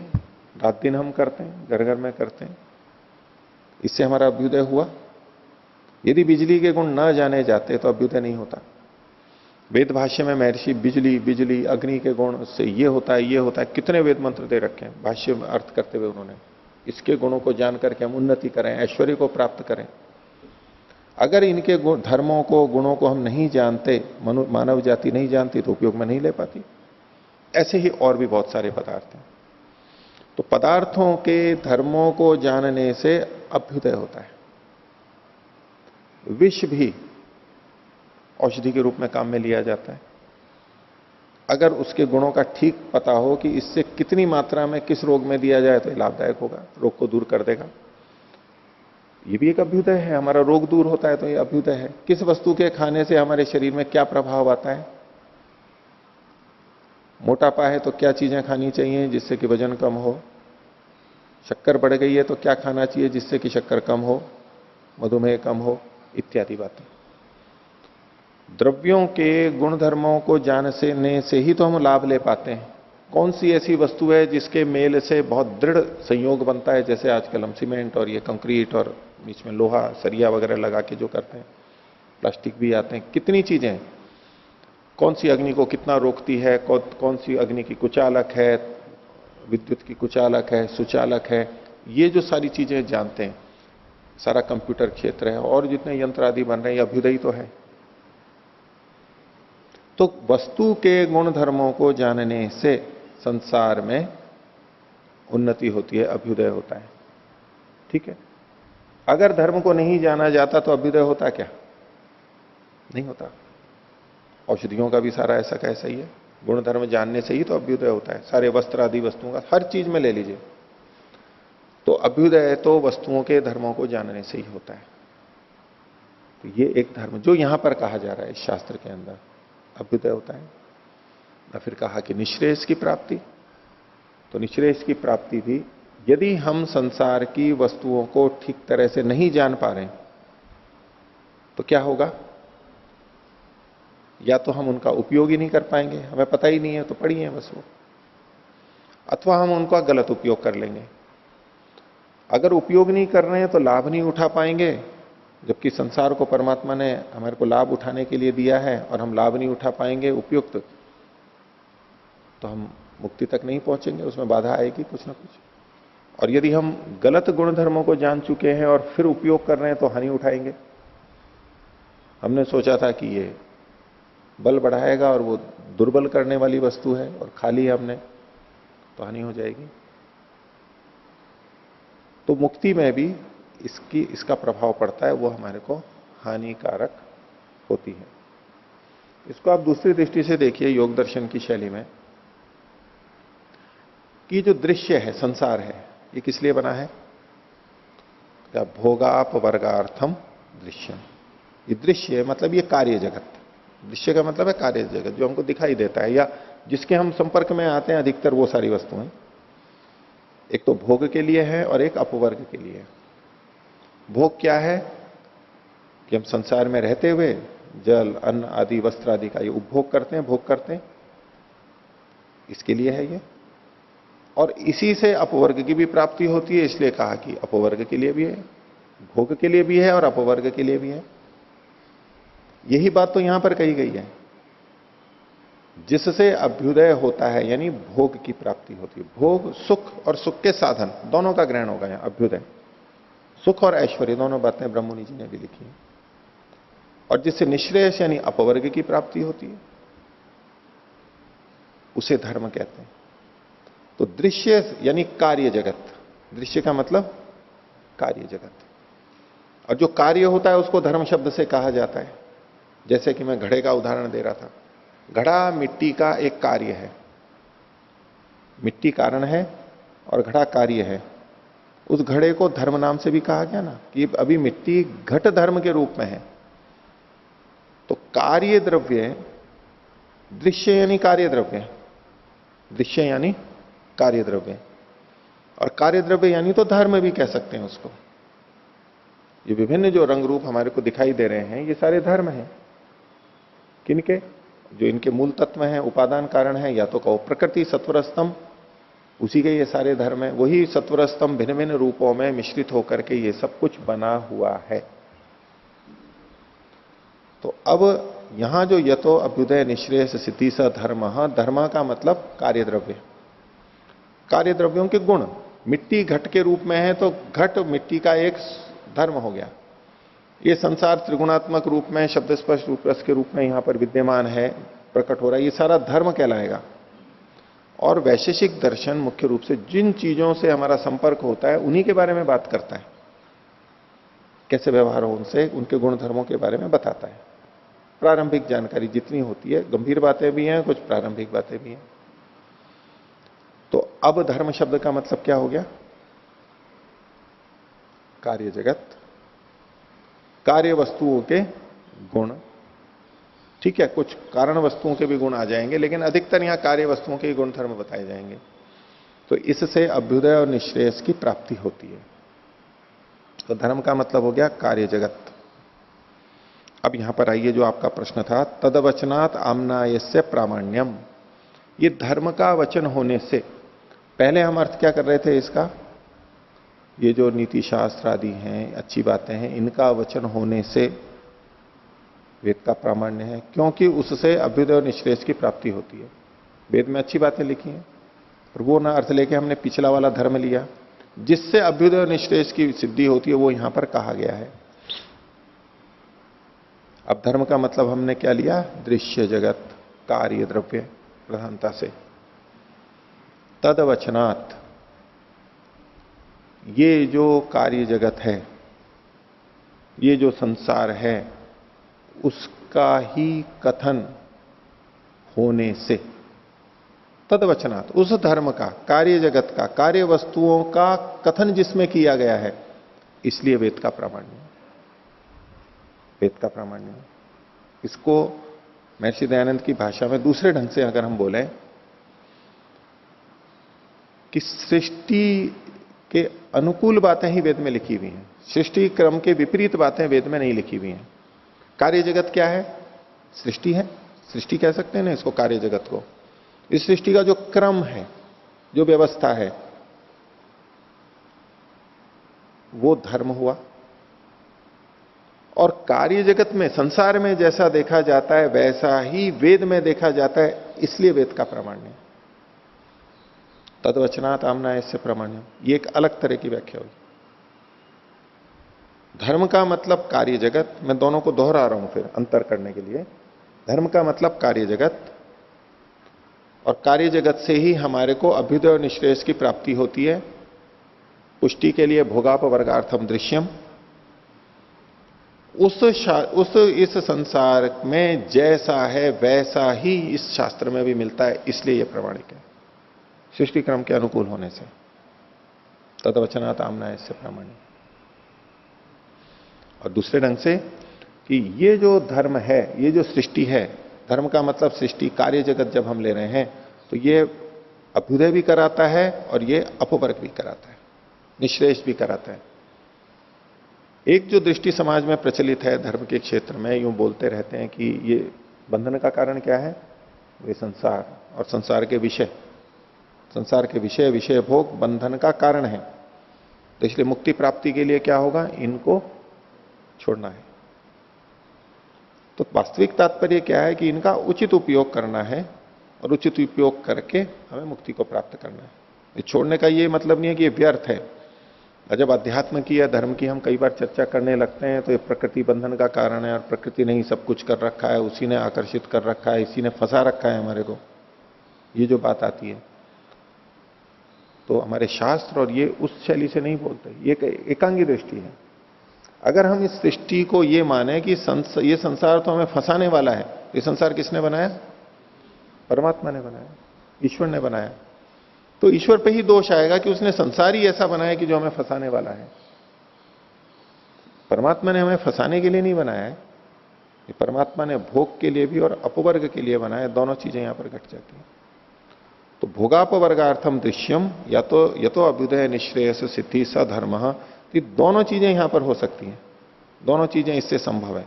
रात दिन हम करते हैं, घर घर में करते हैं, इससे हमारा अभ्युदय हुआ। यदि बिजली के गुण न जाने जाते तो अभ्युदय नहीं होता। वेद भाष्य में महर्षि बिजली बिजली अग्नि के गुण से ये होता है, ये होता है, कितने वेद मंत्र दे रखे हैं भाष्य में अर्थ करते हुए उन्होंने। इसके गुणों को जान करके हम उन्नति करें, ऐश्वर्य को प्राप्त करें। अगर इनके धर्मों को, गुणों को हम नहीं जानते, मानव जाति नहीं जानती, तो उपयोग में नहीं ले पाती। ऐसे ही और भी बहुत सारे पदार्थ हैं। तो पदार्थों के धर्मों को जानने से अभ्युदय होता है। विष भी औषधि के रूप में काम में लिया जाता है। अगर उसके गुणों का ठीक पता हो कि इससे कितनी मात्रा में किस रोग में दिया जाए तो ये लाभदायक होगा, रोग को दूर कर देगा, ये भी एक अभ्युदय है। हमारा रोग दूर होता है तो ये अभ्युदय है। किस वस्तु के खाने से हमारे शरीर में क्या प्रभाव आता है, मोटापा है तो क्या चीजें खानी चाहिए जिससे कि वजन कम हो, शक्कर बढ़ गई है तो क्या खाना चाहिए जिससे कि शक्कर कम हो, मधुमेह कम हो, इत्यादि बातें। द्रव्यों के गुण धर्मों को जानने से ही तो हम लाभ ले पाते हैं। कौन सी ऐसी वस्तु है जिसके मेल से बहुत दृढ़ संयोग बनता है, जैसे आजकल हम सीमेंट और ये कंक्रीट और बीच में लोहा सरिया वगैरह लगा के जो करते हैं, प्लास्टिक भी आते हैं, कितनी चीजें। कौन सी अग्नि को कितना रोकती है, कौन सी अग्नि की कुचालक है, विद्युत की कुचालक है, सुचालक है, ये जो सारी चीजें जानते हैं। सारा कंप्यूटर क्षेत्र है और जितने यंत्र आदि बन रहे हैं, अभ्युदय तो है। तो वस्तु के गुण धर्मों को जानने से संसार में उन्नति होती है, अभ्युदय होता है। ठीक है। अगर धर्म को नहीं जाना जाता तो अभ्युदय होता क्या? नहीं होता। औषधियों का भी सारा ऐसा कैसा ही है, गुण धर्म जानने से ही तो अभ्युदय होता है। सारे वस्त्र आदि वस्तुओं का, हर चीज में ले लीजिए, तो अभ्युदय तो वस्तुओं के धर्मों को जानने से ही होता है। तो ये एक धर्म जो यहां पर कहा जा रहा है इस शास्त्र के अंदर, अभ्युदय होता है। और फिर कहा कि निश्रेयस की प्राप्ति, तो निश्रेयस की प्राप्ति भी यदि हम संसार की वस्तुओं को ठीक तरह से नहीं जान पा रहे तो क्या होगा? या तो हम उनका उपयोग ही नहीं कर पाएंगे, हमें पता ही नहीं है तो पड़ी है बस वो, अथवा हम उनका गलत उपयोग कर लेंगे। अगर उपयोग नहीं कर रहे हैं तो लाभ नहीं उठा पाएंगे, जबकि संसार को परमात्मा ने हमारे को लाभ उठाने के लिए दिया है और हम लाभ नहीं उठा पाएंगे उपयुक्त, तो हम मुक्ति तक नहीं पहुंचेंगे, उसमें बाधा आएगी कुछ ना कुछ। और यदि हम गलत गुण धर्मों को जान चुके हैं और फिर उपयोग कर रहे हैं तो हानि उठाएंगे। हमने सोचा था कि ये बल बढ़ाएगा और वो दुर्बल करने वाली वस्तु है और खाली हमने, तो हानि हो जाएगी। तो मुक्ति में भी इसका प्रभाव पड़ता है, वो हमारे को हानिकारक होती है। इसको आप दूसरी दृष्टि से देखिए योग दर्शन की शैली में, कि जो दृश्य है, संसार है, ये किस लिए बना है? क्या भोगापवर्गार्थम दृश्यम। ये दृश्य मतलब ये कार्य जगत, दृश्य का मतलब है कार्य जगत, जो हमको दिखाई देता है या जिसके हम संपर्क में आते हैं, अधिकतर वो सारी वस्तुएं एक तो भोग के लिए है और एक अपवर्ग के लिए है। भोग क्या है कि हम संसार में रहते हुए जल, अन्न आदि, वस्त्र आदि का ये उपभोग करते हैं, भोग करते हैं, इसके लिए है ये। और इसी से अपवर्ग की भी प्राप्ति होती है, इसलिए कहा कि अपवर्ग के लिए भी है, भोग के लिए भी है और अपवर्ग के लिए भी है। यही बात तो यहां पर कही गई है, जिससे अभ्युदय होता है, यानी भोग की प्राप्ति होती है। भोग सुख और सुख के साधन दोनों का ग्रहण होगा यहां अभ्युदय। सुख और ऐश्वर्य दोनों बातें ब्रह्ममुनि जी ने भी लिखी है। और जिससे निश्रेयस यानी अपवर्ग की प्राप्ति होती है, उसे धर्म कहते हैं। तो दृश्य यानी कार्य जगत, दृश्य का मतलब कार्य जगत, और जो कार्य होता है उसको धर्म शब्द से कहा जाता है। जैसे कि मैं घड़े का उदाहरण दे रहा था, घड़ा मिट्टी का एक कार्य है, मिट्टी कारण है और घड़ा कार्य है। उस घड़े को धर्म नाम से भी कहा गया ना, कि अभी मिट्टी घट धर्म के रूप में है। तो कार्य द्रव्य, दृश्य यानी कार्य द्रव्य, दृश्य यानी कार्य द्रव्य, और कार्य द्रव्य यानी तो धर्म भी कह सकते हैं उसको। ये विभिन्न जो रंग रूप हमारे को दिखाई दे रहे हैं, ये सारे धर्म हैं। किनके? जो इनके मूल तत्व हैं, उपादान कारण है, या तो कहो प्रकृति, सत्वर स्तंभ, उसी के ये सारे धर्म है। वही सत्वर स्तंभ भिन्न भिन्न रूपों में मिश्रित होकर के ये सब कुछ बना हुआ है। तो अब यहां जो यतो अभ्युदय निश्रेयस सिद्धि स धर्म, धर्म का मतलब कार्य द्रव्य, कार्य द्रव्यों के गुण। मिट्टी घट के रूप में है तो घट मिट्टी का एक धर्म हो गया। ये संसार त्रिगुणात्मक रूप में शब्द स्पर्श रूप रस के रूप में यहां पर विद्यमान है, प्रकट हो रहा है, ये सारा धर्म कहलाएगा। और वैशेषिक दर्शन मुख्य रूप से जिन चीजों से हमारा संपर्क होता है उन्हीं के बारे में बात करता है, कैसे व्यवहार हो उनसे, उनके गुण धर्मों के बारे में बताता है। प्रारंभिक जानकारी जितनी होती है, गंभीर बातें भी हैं, कुछ प्रारंभिक बातें भी हैं। तो अब धर्म शब्द का मतलब क्या हो गया? कार्य जगत, कार्य वस्तुओं के गुण। ठीक है, कुछ कारण वस्तुओं के भी गुण आ जाएंगे, लेकिन अधिकतर यहां कार्य वस्तुओं के गुण धर्म बताए जाएंगे। तो इससे अभ्युदय और निश्रेयस की प्राप्ति होती है। तो धर्म का मतलब हो गया कार्य जगत। अब यहां पर आइए, जो आपका प्रश्न था, तदवचनात् आम्नायस्य प्रामाण्यम, ये धर्म का वचन होने से, पहले हम अर्थ क्या कर रहे थे इसका, ये जो नीति शास्त्र आदि हैं, अच्छी बातें हैं, इनका वचन होने से वेद का प्रामाण्य है, क्योंकि उससे अभ्युदय और निश्रेयस की प्राप्ति होती है। वेद में अच्छी बातें लिखी हैं, और वो ना अर्थ लेके हमने पिछला वाला धर्म लिया जिससे अभ्युदय और निश्रेयस की सिद्धि होती है, वो यहां पर कहा गया है। अब धर्म का मतलब हमने क्या लिया? दृश्य जगत, कार्य द्रव्य प्रधानता से। तदवचनात्, ये जो कार्य जगत है, ये जो संसार है, उसका ही कथन होने से, तदवचनात्, उस धर्म का, कार्य जगत का, कार्य वस्तुओं का कथन जिसमें किया गया है, इसलिए वेद का प्रामाण्य, वेद का प्रामाण्य। इसको महर्षि दयानंद की भाषा में दूसरे ढंग से अगर हम बोलें कि सृष्टि के अनुकूल बातें ही वेद में लिखी हुई हैं, सृष्टि क्रम के विपरीत बातें वेद में नहीं लिखी हुई हैं। कार्य जगत क्या है? सृष्टि है, सृष्टि कह सकते हैं ना इसको, कार्य जगत को। इस सृष्टि का जो क्रम है, जो व्यवस्था है, वो धर्म हुआ। और कार्य जगत में, संसार में जैसा देखा जाता है वैसा ही वेद में देखा जाता है, इसलिए वेद का प्रामाण्य। तदवचनात् आम्नायस्य प्रामाण्यम, ये एक अलग तरह की व्याख्या हुई। धर्म का मतलब कार्य जगत, मैं दोनों को दोहरा रहा हूं फिर अंतर करने के लिए। धर्म का मतलब कार्य जगत, और कार्य जगत से ही हमारे को अभ्युदय और निश्रेयस की प्राप्ति होती है। पुष्टि के लिए भोगापवर्गार्थम दृश्यम, इस संसार में जैसा है वैसा ही इस शास्त्र में भी मिलता है, इसलिए यह प्रमाणिक है, सृष्टि क्रम के अनुकूल होने से। तदवचनात् आम्नायस्य प्रामाण्यम। और दूसरे ढंग से कि ये जो धर्म है, ये जो सृष्टि है, धर्म का मतलब सृष्टि, कार्य जगत जब हम ले रहे हैं तो ये अभ्युदय भी कराता है और ये अपवर्ग भी कराता है, निश्रेयस भी कराता है। एक जो दृष्टि समाज में प्रचलित है धर्म के क्षेत्र में, यूं बोलते रहते हैं कि ये बंधन का कारण क्या है? वे संसार और संसार के विषय, संसार के विषय, विषय भोग बंधन का कारण है। तो इसलिए मुक्ति प्राप्ति के लिए क्या होगा? इनको छोड़ना है। तो वास्तविक तात्पर्य क्या है कि इनका उचित उपयोग करना है, और उचित उपयोग करके हमें मुक्ति को प्राप्त करना है। ये छोड़ने का ये मतलब नहीं है कि ये व्यर्थ है। और जब अध्यात्म की या धर्म की हम कई बार चर्चा करने लगते हैं तो ये प्रकृति बंधन का कारण है, और प्रकृति ने ही सब कुछ कर रखा है, उसी ने आकर्षित कर रखा है, इसी ने फंसा रखा है हमारे को, ये जो बात आती है, तो हमारे शास्त्र और ये उस शैली से नहीं बोलते। ये एकांगी दृष्टि है। अगर हम इस सृष्टि को ये माने कि ये संसार तो हमें फंसाने वाला है, ये संसार किसने बनाया? परमात्मा ने बनाया, ईश्वर ने बनाया। तो ईश्वर पे ही दोष आएगा कि उसने संसार ही ऐसा बनाया कि जो हमें फंसाने वाला है। परमात्मा ने हमें फंसाने के लिए नहीं बनाया है, ये परमात्मा ने भोग के लिए भी और अपवर्ग के लिए बनाया। दोनों चीजें यहां पर घट जाती हैं। तो भोगापवर्गार्थम दृश्यम या तो अभ्युदय निश्रेयस सिद्धि स धर्म, ये दोनों चीजें यहां पर हो सकती हैं, दोनों चीजें इससे संभव है।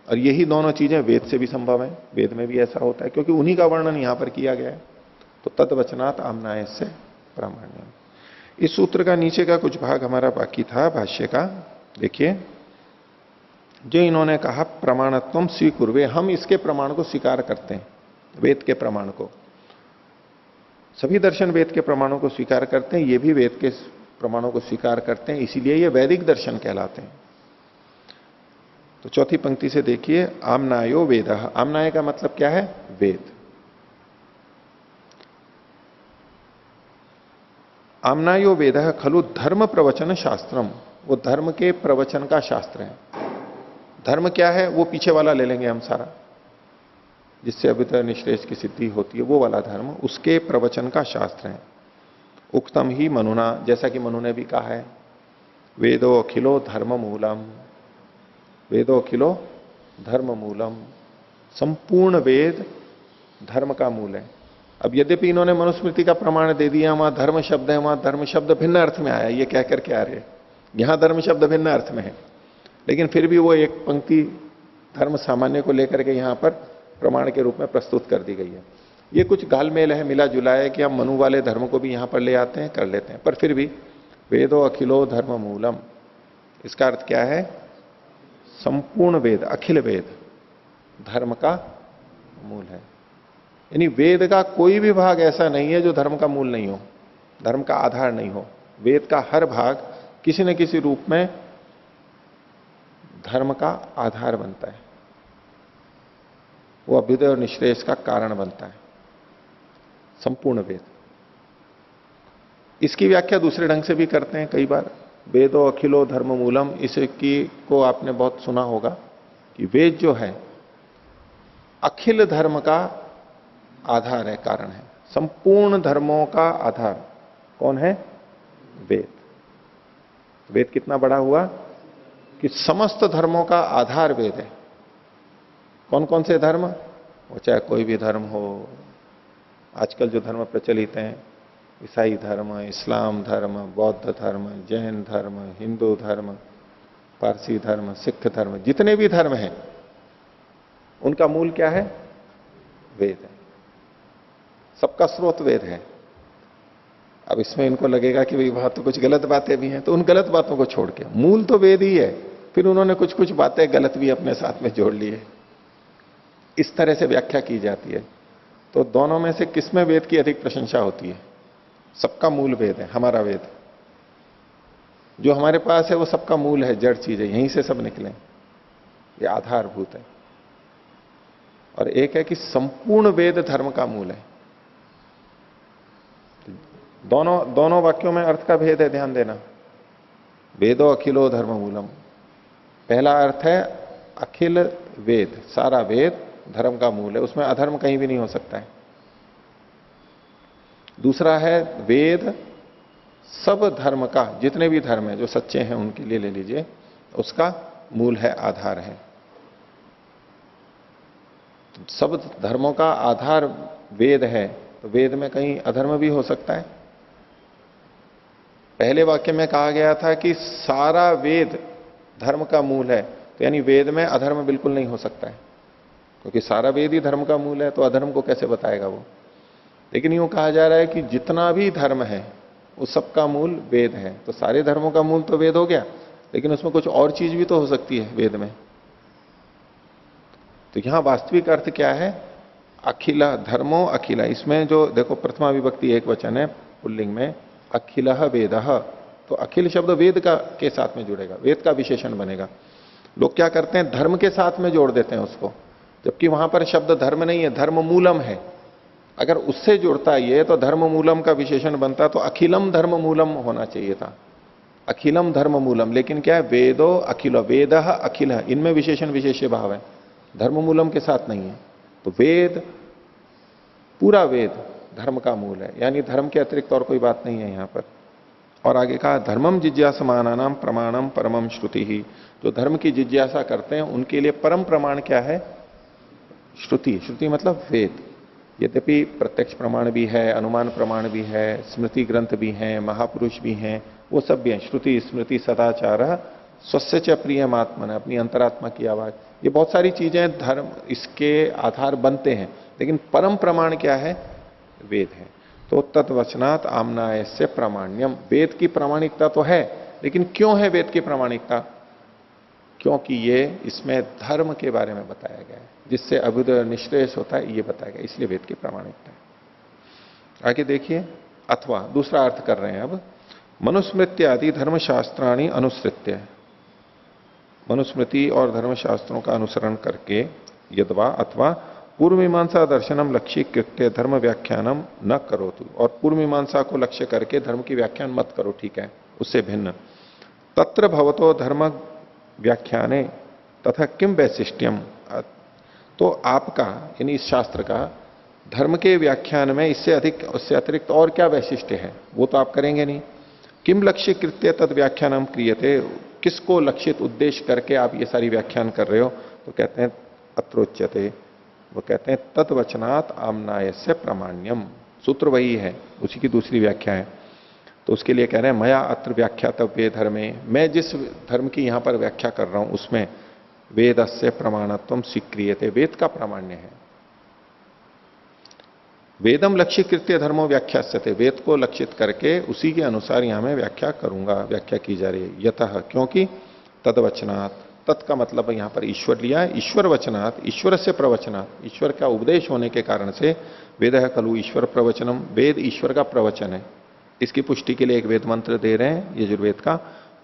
और यही दोनों चीजें वेद से भी संभव है, वेद में भी ऐसा होता है, क्योंकि उन्हीं का वर्णन यहां पर किया गया है। तो तद्वचनात् आम्नाय से प्रामाण्यम। इस सूत्र का नीचे का कुछ भाग हमारा बाकी था भाष्य का, देखिए जो इन्होंने कहा प्रमाणत्वम स्वीकुर्वे, हम इसके प्रमाण को स्वीकार करते हैं, वेद के प्रमाण को। सभी दर्शन वेद के प्रमाणों को स्वीकार करते हैं, ये भी वेद के प्रमाणों को स्वीकार करते हैं, इसीलिए ये वैदिक दर्शन कहलाते हैं। तो चौथी पंक्ति से देखिए, आम्नायो वेद, आम्नाय का मतलब क्या है? वेद। आम्नायो वेद खलु धर्म प्रवचन शास्त्रम, वो धर्म के प्रवचन का शास्त्र है। धर्म क्या है वो पीछे वाला ले लेंगे हम सारा, जिससे अभ्युदय निश्रेयस की सिद्धि होती है, वो वाला धर्म उसके प्रवचन का शास्त्र है। उक्तम ही मनुना, जैसा कि मनु ने भी कहा है, वेदो अखिलो धर्म मूलम, वेदो अखिलो धर्म मूलम, संपूर्ण वेद धर्म का मूल है। अब यद्यपि इन्होंने मनुस्मृति का प्रमाण दे दिया, वहां धर्म शब्द है, वहां धर्म शब्द भिन्न अर्थ में आया, ये कह करके आ रहे, यहां धर्म शब्द भिन्न अर्थ में है, लेकिन फिर भी वो एक पंक्ति धर्म सामान्य को लेकर के यहां पर प्रमाण के रूप में प्रस्तुत कर दी गई है। ये कुछ घालमेल है, मिला जुला है कि हम मनु वाले धर्म को भी यहां पर ले आते हैं, कर लेते हैं, पर फिर भी वेदो अखिलो धर्म मूलम, इसका अर्थ क्या है? संपूर्ण वेद, अखिल वेद धर्म का मूल है। यानी वेद का कोई भी भाग ऐसा नहीं है जो धर्म का मूल नहीं हो, धर्म का आधार नहीं हो। वेद का हर भाग किसी न किसी रूप में धर्म का आधार बनता है, वो अभ्युदय और निश्रेयस का कारण बनता है, संपूर्ण वेद। इसकी व्याख्या दूसरे ढंग से भी करते हैं कई बार, वेदो अखिलो धर्म मूलम, इसकी को आपने बहुत सुना होगा कि वेद जो है अखिल धर्म का आधार है, कारण है। संपूर्ण धर्मों का आधार कौन है? वेद। वेद कितना बड़ा हुआ कि समस्त धर्मों का आधार वेद है। कौन कौन से धर्म? वो चाहे कोई भी धर्म हो, आजकल जो धर्म प्रचलित हैं, ईसाई धर्म, इस्लाम धर्म, बौद्ध धर्म, जैन धर्म, हिंदू धर्म, पारसी धर्म, सिख धर्म, जितने भी धर्म हैं उनका मूल क्या है? वेद है। सबका स्रोत वेद है। अब इसमें इनको लगेगा कि भाई वहां तो कुछ गलत बातें भी हैं, तो उन गलत बातों को छोड़ के मूल तो वेद ही है, फिर उन्होंने कुछ कुछ बातें गलत भी अपने साथ में जोड़ ली है, इस तरह से व्याख्या की जाती है। तो दोनों में से किसमें वेद की अधिक प्रशंसा होती है? सबका मूल वेद है, हमारा वेद जो हमारे पास है वो सबका मूल है, जड़ चीज है, यहीं से सब निकले, ये आधारभूत है। और एक है कि संपूर्ण वेद धर्म का मूल है। दोनों वाक्यों में अर्थ का भेद है, ध्यान देना। वेदो अखिलो धर्म मूलम, पहला अर्थ है अखिल वेद, सारा वेद धर्म का मूल है, उसमें अधर्म कहीं भी नहीं हो सकता है। दूसरा है वेद सब धर्म का, जितने भी धर्म है जो सच्चे हैं उनके लिए ले लीजिए, उसका मूल है, आधार है। तो सब धर्मों का आधार वेद है, तो वेद में कहीं अधर्म भी हो सकता है। पहले वाक्य में कहा गया था कि सारा वेद धर्म का मूल है, तो यानी वेद में अधर्म बिल्कुल नहीं हो सकता है, क्योंकि सारा वेद ही धर्म का मूल है, तो अधर्म को कैसे बताएगा वो। लेकिन यूं कहा जा रहा है कि जितना भी धर्म है उस सबका मूल वेद है, तो सारे धर्मों का मूल तो वेद हो गया, लेकिन उसमें कुछ और चीज भी तो हो सकती है वेद में। तो यहां वास्तविक अर्थ क्या है? अखिला धर्मो अखिला, इसमें जो देखो प्रथमा विभक्ति एक वचन है पुल्लिंग में, अखिलः वेदः, तो अखिल शब्द वेद का के साथ में जुड़ेगा, वेद का विशेषण बनेगा। लोग क्या करते हैं, धर्म के साथ में जोड़ देते हैं उसको, जबकि वहां पर शब्द धर्म नहीं है, धर्म मूलम है। अगर उससे जुड़ता ये तो धर्म मूलम का विशेषण बनता, तो अखिलम धर्म मूलम होना चाहिए था, अखिलम धर्म मूलम। लेकिन क्या है, वेदो अखिल, वेद अखिल, इनमें विशेषण विशेष्य भाव है, धर्म मूलम के साथ नहीं है। तो वेद, पूरा वेद धर्म का मूल है, यानी धर्म के अतिरिक्त और कोई बात नहीं है यहां पर। और आगे कहा धर्मम जिज्ञासमानानाम प्रमाणम परमम श्रुति ही, जो धर्म की जिज्ञासा करते हैं उनके लिए परम प्रमाण क्या है? श्रुति। श्रुति मतलब वेद, यद्यपि प्रत्यक्ष प्रमाण भी है, अनुमान प्रमाण भी है, स्मृति ग्रंथ भी हैं, महापुरुष भी हैं, वो सब भी हैं। श्रुति स्मृति सदाचार स्वस्य च प्रियमात्मन, अपनी अंतरात्मा की आवाज, ये बहुत सारी चीजें धर्म इसके आधार बनते हैं। लेकिन परम प्रमाण क्या है? वेद है। तो तद्वचनात् आम्नाय से प्रामाण्यम, वेद की प्रामाणिकता तो है, लेकिन क्यों है वेद की प्रामाणिकता? क्योंकि ये इसमें धर्म के बारे में बताया गया है, जिससे अभ्युदय निश्रेयस होता है, ये बताया गया, इसलिए वेद की प्रामाणिकता है। आगे देखिए, अथवा दूसरा अर्थ कर रहे हैं अब, मनुस्मृति आदि धर्मशास्त्राणी अनुसृत्य, मनुस्मृति और धर्मशास्त्रों का अनुसरण करके, यद्वा अथवा पूर्व मीमांसा दर्शनम लक्ष्य कृत्य धर्म व्याख्यानम न करो तू, और पूर्व मीमांसा को लक्ष्य करके धर्म की व्याख्यान मत करो, ठीक है, उससे भिन्न। तत्र भवतो धर्म व्याख्याने तथा किम वैशिष्ट्यम, तो आपका यानी इस शास्त्र का धर्म के व्याख्यान में इससे अधिक, उससे अतिरिक्त और क्या वैशिष्ट्य है, वो तो आप करेंगे नहीं। किम लक्ष्य कृत्य तद व्याख्यानम क्रियते, किसको लक्षित उद्देश्य करके आप ये सारी व्याख्यान कर रहे हो? तो कहते हैं अत्रोच्यते, वो कहते हैं तद्वचनात् आम्नाय से प्रामाण्यम, सूत्र वही है, उसी की दूसरी व्याख्या है। तो उसके लिए कह रहे हैं मया अत्र व्याख्यातव्ये धर्मे, मैं जिस धर्म की यहां पर व्याख्या कर रहा हूं उसमें वेदस्य प्रमाणत्वम स्वीक्रियते, वेद का प्रामाण्य है। वेदम लक्ष्यकृत्य धर्मो व्याख्यास्यते, वेद को लक्षित करके उसी के अनुसार यहां मैं व्याख्या करूंगा, व्याख्या की जा रही है। यतः, क्योंकि तद्वचनात्, तत् का मतलब यहां पर ईश्वर लिया है, ईश्वर वचनात्, ईश्वर से प्रवचनात्, ईश्वर का उपदेश होने के कारण से, वेद खलु ईश्वर प्रवचनम, वेद ईश्वर का प्रवचन है। इसकी पुष्टि के लिए एक वेद मंत्र दे रहे हैं यजुर्वेद का,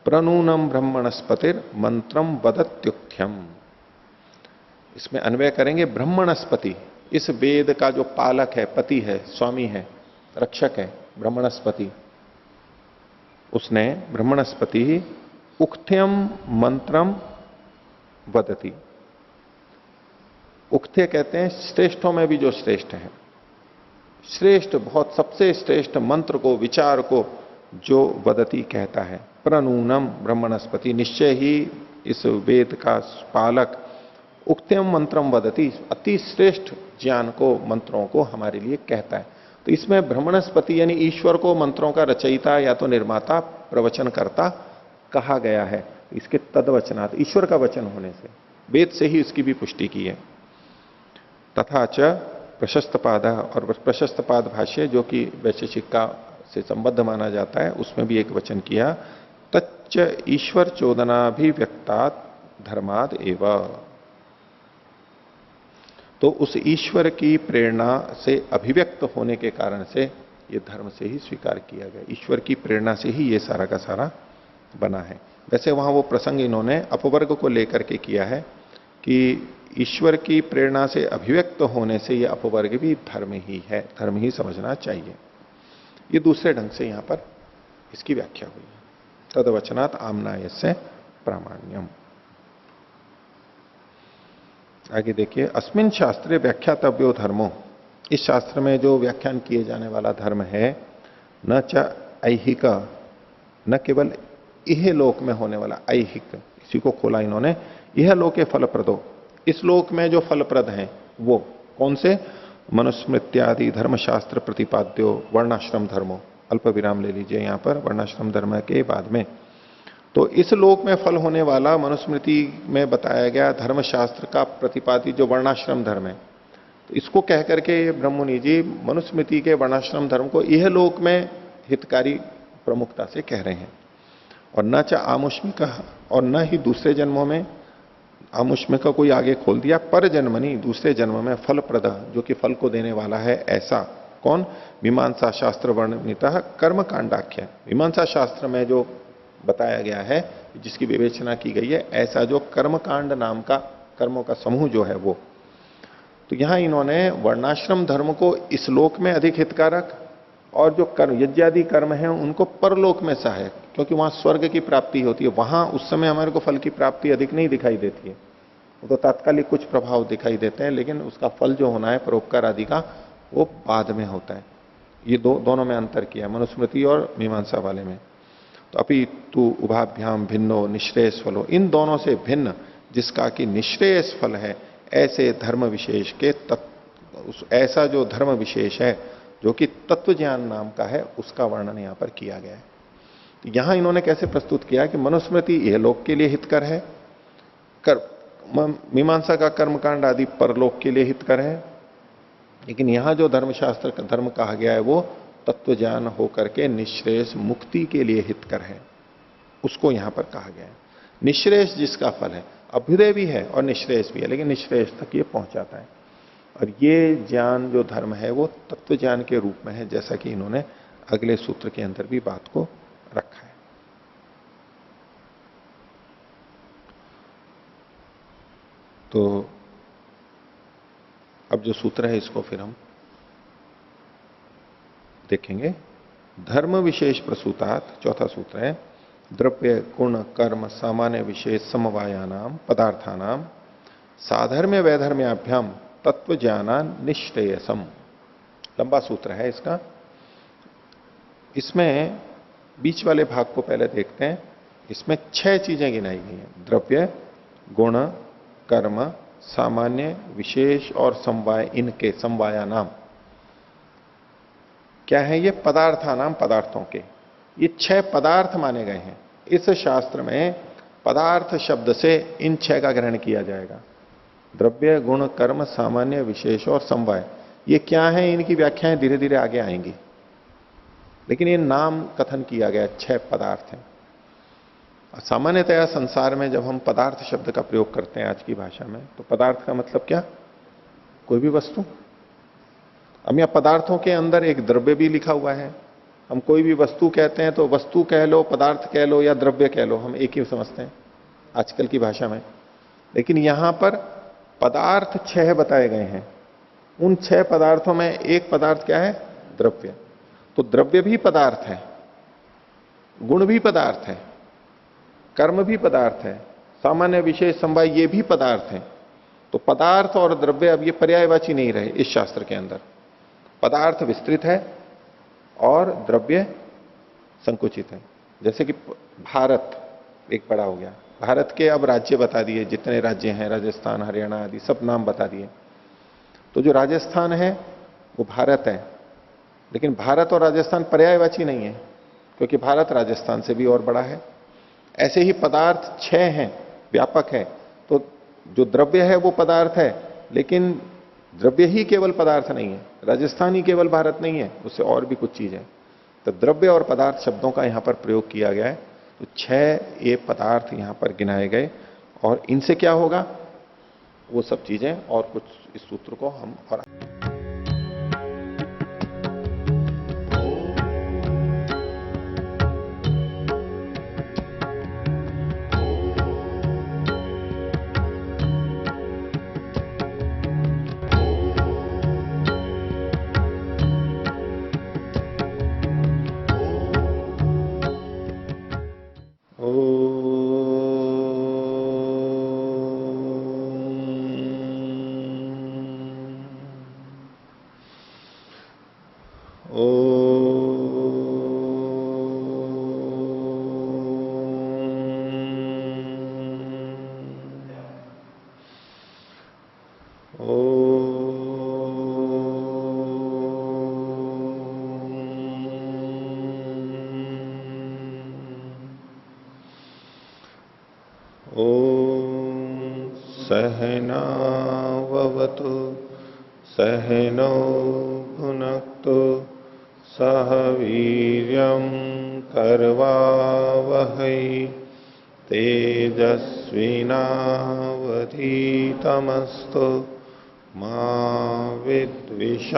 प्रनूनम ब्रह्मणस्पतिर मंत्रम वदत्युक्त्यम। इसमें अन्वय करेंगे ब्रह्मणस्पति, इस वेद का जो पालक है, पति है, स्वामी है, रक्षक है, ब्रह्मणस्पति, उसने ब्रह्मणस्पति उक्थ्यम मंत्रम वदति। उक्थ्य कहते हैं श्रेष्ठों में भी जो श्रेष्ठ है, श्रेष्ठ, बहुत सबसे श्रेष्ठ मंत्र को, विचार को जो वदति कहता है। प्रनूनम ब्रह्मणस्पति, निश्चय ही इस वेद का पालक उक्त्यम मंत्रम वदति, अति श्रेष्ठ ज्ञान को, मंत्रों को हमारे लिए कहता है। तो इसमें ब्रह्मणस्पति यानी ईश्वर को मंत्रों का रचयिता या तो निर्माता, प्रवचन करता कहा गया है। इसके तद्वचनात्, ईश्वर का वचन होने से, वेद से ही इसकी भी पुष्टि की है। तथा च प्रशस्तपाद, और प्रशस्तपाद भाष्य जो कि वैशेषिका से संबद्ध माना जाता है, उसमें भी एक वचन किया, तच्च ईश्वर चोदनाभिव्यक्तात् धर्माद एव, तो उस ईश्वर की प्रेरणा से अभिव्यक्त होने के कारण से ये धर्म से ही स्वीकार किया गया, ईश्वर की प्रेरणा से ही ये सारा का सारा बना है। वैसे वहां वो प्रसंग इन्होंने अपवर्ग को लेकर के किया है कि ईश्वर की प्रेरणा से अभिव्यक्त होने से ये अपवर्ग भी धर्म ही है, धर्म ही समझना चाहिए। ये दूसरे ढंग से यहां पर इसकी व्याख्या हुई है। तद्वचनात् आम्नाय से प्रामाण्यम। आगे देखिए, अस्मिन शास्त्रे व्याख्यातव्यो धर्मो, इस शास्त्र में जो व्याख्यान किए जाने वाला धर्म है, न च ऐहिक, न केवल इह लोक में होने वाला, ऐहिक, इसी को खोला इन्होंने, यह लोके फलप्रदो, इस लोक में जो फलप्रद हैं वो कौन से? मनुस्मृत्यादि धर्मशास्त्र प्रतिपाद्यो वर्णाश्रम धर्मो, अल्प विराम ले लीजिए यहां पर, वर्णाश्रम धर्म के बाद में। तो इस लोक में फल होने वाला मनुस्मृति में बताया गया धर्मशास्त्र का प्रतिपादित जो वर्णाश्रम धर्म है, तो इसको कह करके ब्रह्ममुनि जी मनुस्मृति के वर्णाश्रम धर्म को यह लोक में हितकारी प्रमुखता से कह रहे हैं। और न च आमुष्मिक, और न ही दूसरे जन्मों में, आमुष्मिक का कोई आगे खोल दिया, पर जन्मनी, दूसरे जन्म में फलप्रद, जो कि फल को देने वाला है, ऐसा कौन? मीमांसा शास्त्र वर्णिता कर्म कांडाख्य, मीमांसा शास्त्र में जो बताया गया है, जिसकी विवेचना की गई है, ऐसा जो कर्मकांड नाम का कर्मों का समूह जो है वो। तो यहां इन्होंने वर्णाश्रम धर्म को इस लोक में अधिक हितकारक, और जो कर्म यज्ञादि कर्म है उनको परलोक में सहायक, क्योंकि वहां स्वर्ग की प्राप्ति होती है, वहां उस समय हमारे को फल की प्राप्ति अधिक नहीं दिखाई देती है, वो तो तात्कालिक कुछ प्रभाव दिखाई देते हैं, लेकिन उसका फल जो होना है परोपकार आदि का, वो बाद में होता है। ये दोनों में अंतर किया, मनुस्मृति और मीमांसा वाले में। तो अभी तू उभाभ्याम भिन्नो निश्रेयस फलो, इन दोनों से भिन्न जिसका कि निश्रेयस फल है, ऐसे धर्म विशेष के ऐसा जो धर्म विशेष है जो कि तत्व ज्ञान नाम का है, उसका वर्णन यहां पर किया गया है। तो यहां इन्होंने कैसे प्रस्तुत किया कि मनुस्मृति यह लोक के लिए हितकर है, मीमांसा का कर्मकांड आदि परलोक के लिए हितकर है, लेकिन यहां जो धर्मशास्त्र का धर्म कहा गया है वो तत्व ज्ञान होकर के निःश्रेयस मुक्ति के लिए हितकर है, उसको यहां पर कहा गया है। निःश्रेयस जिसका फल है, अभ्युदय भी है और निःश्रेयस भी है, लेकिन निःश्रेयस तक ये पहुंचाता है। और ये ज्ञान जो धर्म है वो तत्व ज्ञान के रूप में है, जैसा कि इन्होंने अगले सूत्र के अंदर भी बात को रखा है। तो अब जो सूत्र है इसको फिर हम देखेंगे। धर्म विशेष प्रसूतात, चौथा सूत्र है, द्रव्य गुण कर्म सामान्य विशेष समवायानाम पदार्थानाम साधर्म्य वैधर्म्याभ्याम तत्व ज्ञानान निश्रेयसम। लंबा सूत्र है इसका। इसमें बीच वाले भाग को पहले देखते हैं। इसमें 6 चीजें गिनाई गई हैं, द्रव्य गुण कर्म सामान्य विशेष और समवाय, इनके समवायानाम क्या है, ये पदार्थानाम, पदार्थों के ये 6 पदार्थ माने गए हैं। इस शास्त्र में पदार्थ शब्द से इन 6 का ग्रहण किया जाएगा। द्रव्य गुण कर्म सामान्य विशेष और समवाय, ये क्या है, इनकी व्याख्याएं धीरे धीरे आगे आएंगी, लेकिन ये नाम कथन किया गया 6 पदार्थ हैं। सामान्यतया संसार में जब हम पदार्थ शब्द का प्रयोग करते हैं आज की भाषा में, तो पदार्थ का मतलब क्या, कोई भी वस्तु। हम यहाँ पदार्थों के अंदर एक द्रव्य भी लिखा हुआ है। हम कोई भी वस्तु कहते हैं तो वस्तु कह लो, पदार्थ कह लो या द्रव्य कह लो, हम एक ही समझते हैं आजकल की भाषा में। लेकिन यहां पर पदार्थ 6 बताए गए हैं। उन 6 पदार्थों में एक पदार्थ क्या है, द्रव्य। तो द्रव्य भी पदार्थ है, गुण भी पदार्थ है, कर्म भी पदार्थ है, सामान्य विशेष समवाय ये भी पदार्थ है। तो पदार्थ और द्रव्य अब ये पर्यायवाची नहीं रहे इस शास्त्र के अंदर। पदार्थ विस्तृत है और द्रव्य संकुचित है। जैसे कि भारत एक बड़ा हो गया, भारत के अब राज्य बता दिए, जितने राज्य हैं, राजस्थान हरियाणा आदि सब नाम बता दिए। तो जो राजस्थान है वो भारत है, लेकिन भारत और राजस्थान पर्यायवाची नहीं है, क्योंकि भारत राजस्थान से भी और बड़ा है। ऐसे ही पदार्थ 6 हैं, व्यापक है। तो जो द्रव्य है वो पदार्थ है, लेकिन द्रव्य ही केवल पदार्थ नहीं है, राजस्थान ही केवल भारत नहीं है, उससे और भी कुछ चीज है। तो द्रव्य और पदार्थ शब्दों का यहां पर प्रयोग किया गया है। तो 6 ये पदार्थ यहां पर गिनाए गए, और इनसे क्या होगा वो सब चीजें और कुछ इस सूत्र को हम और सहनाववतु सहनौ भुनक्तु सह वीर्यं करवावहै तेजस्विनावधीतमस्तु मा विद्विषावहै।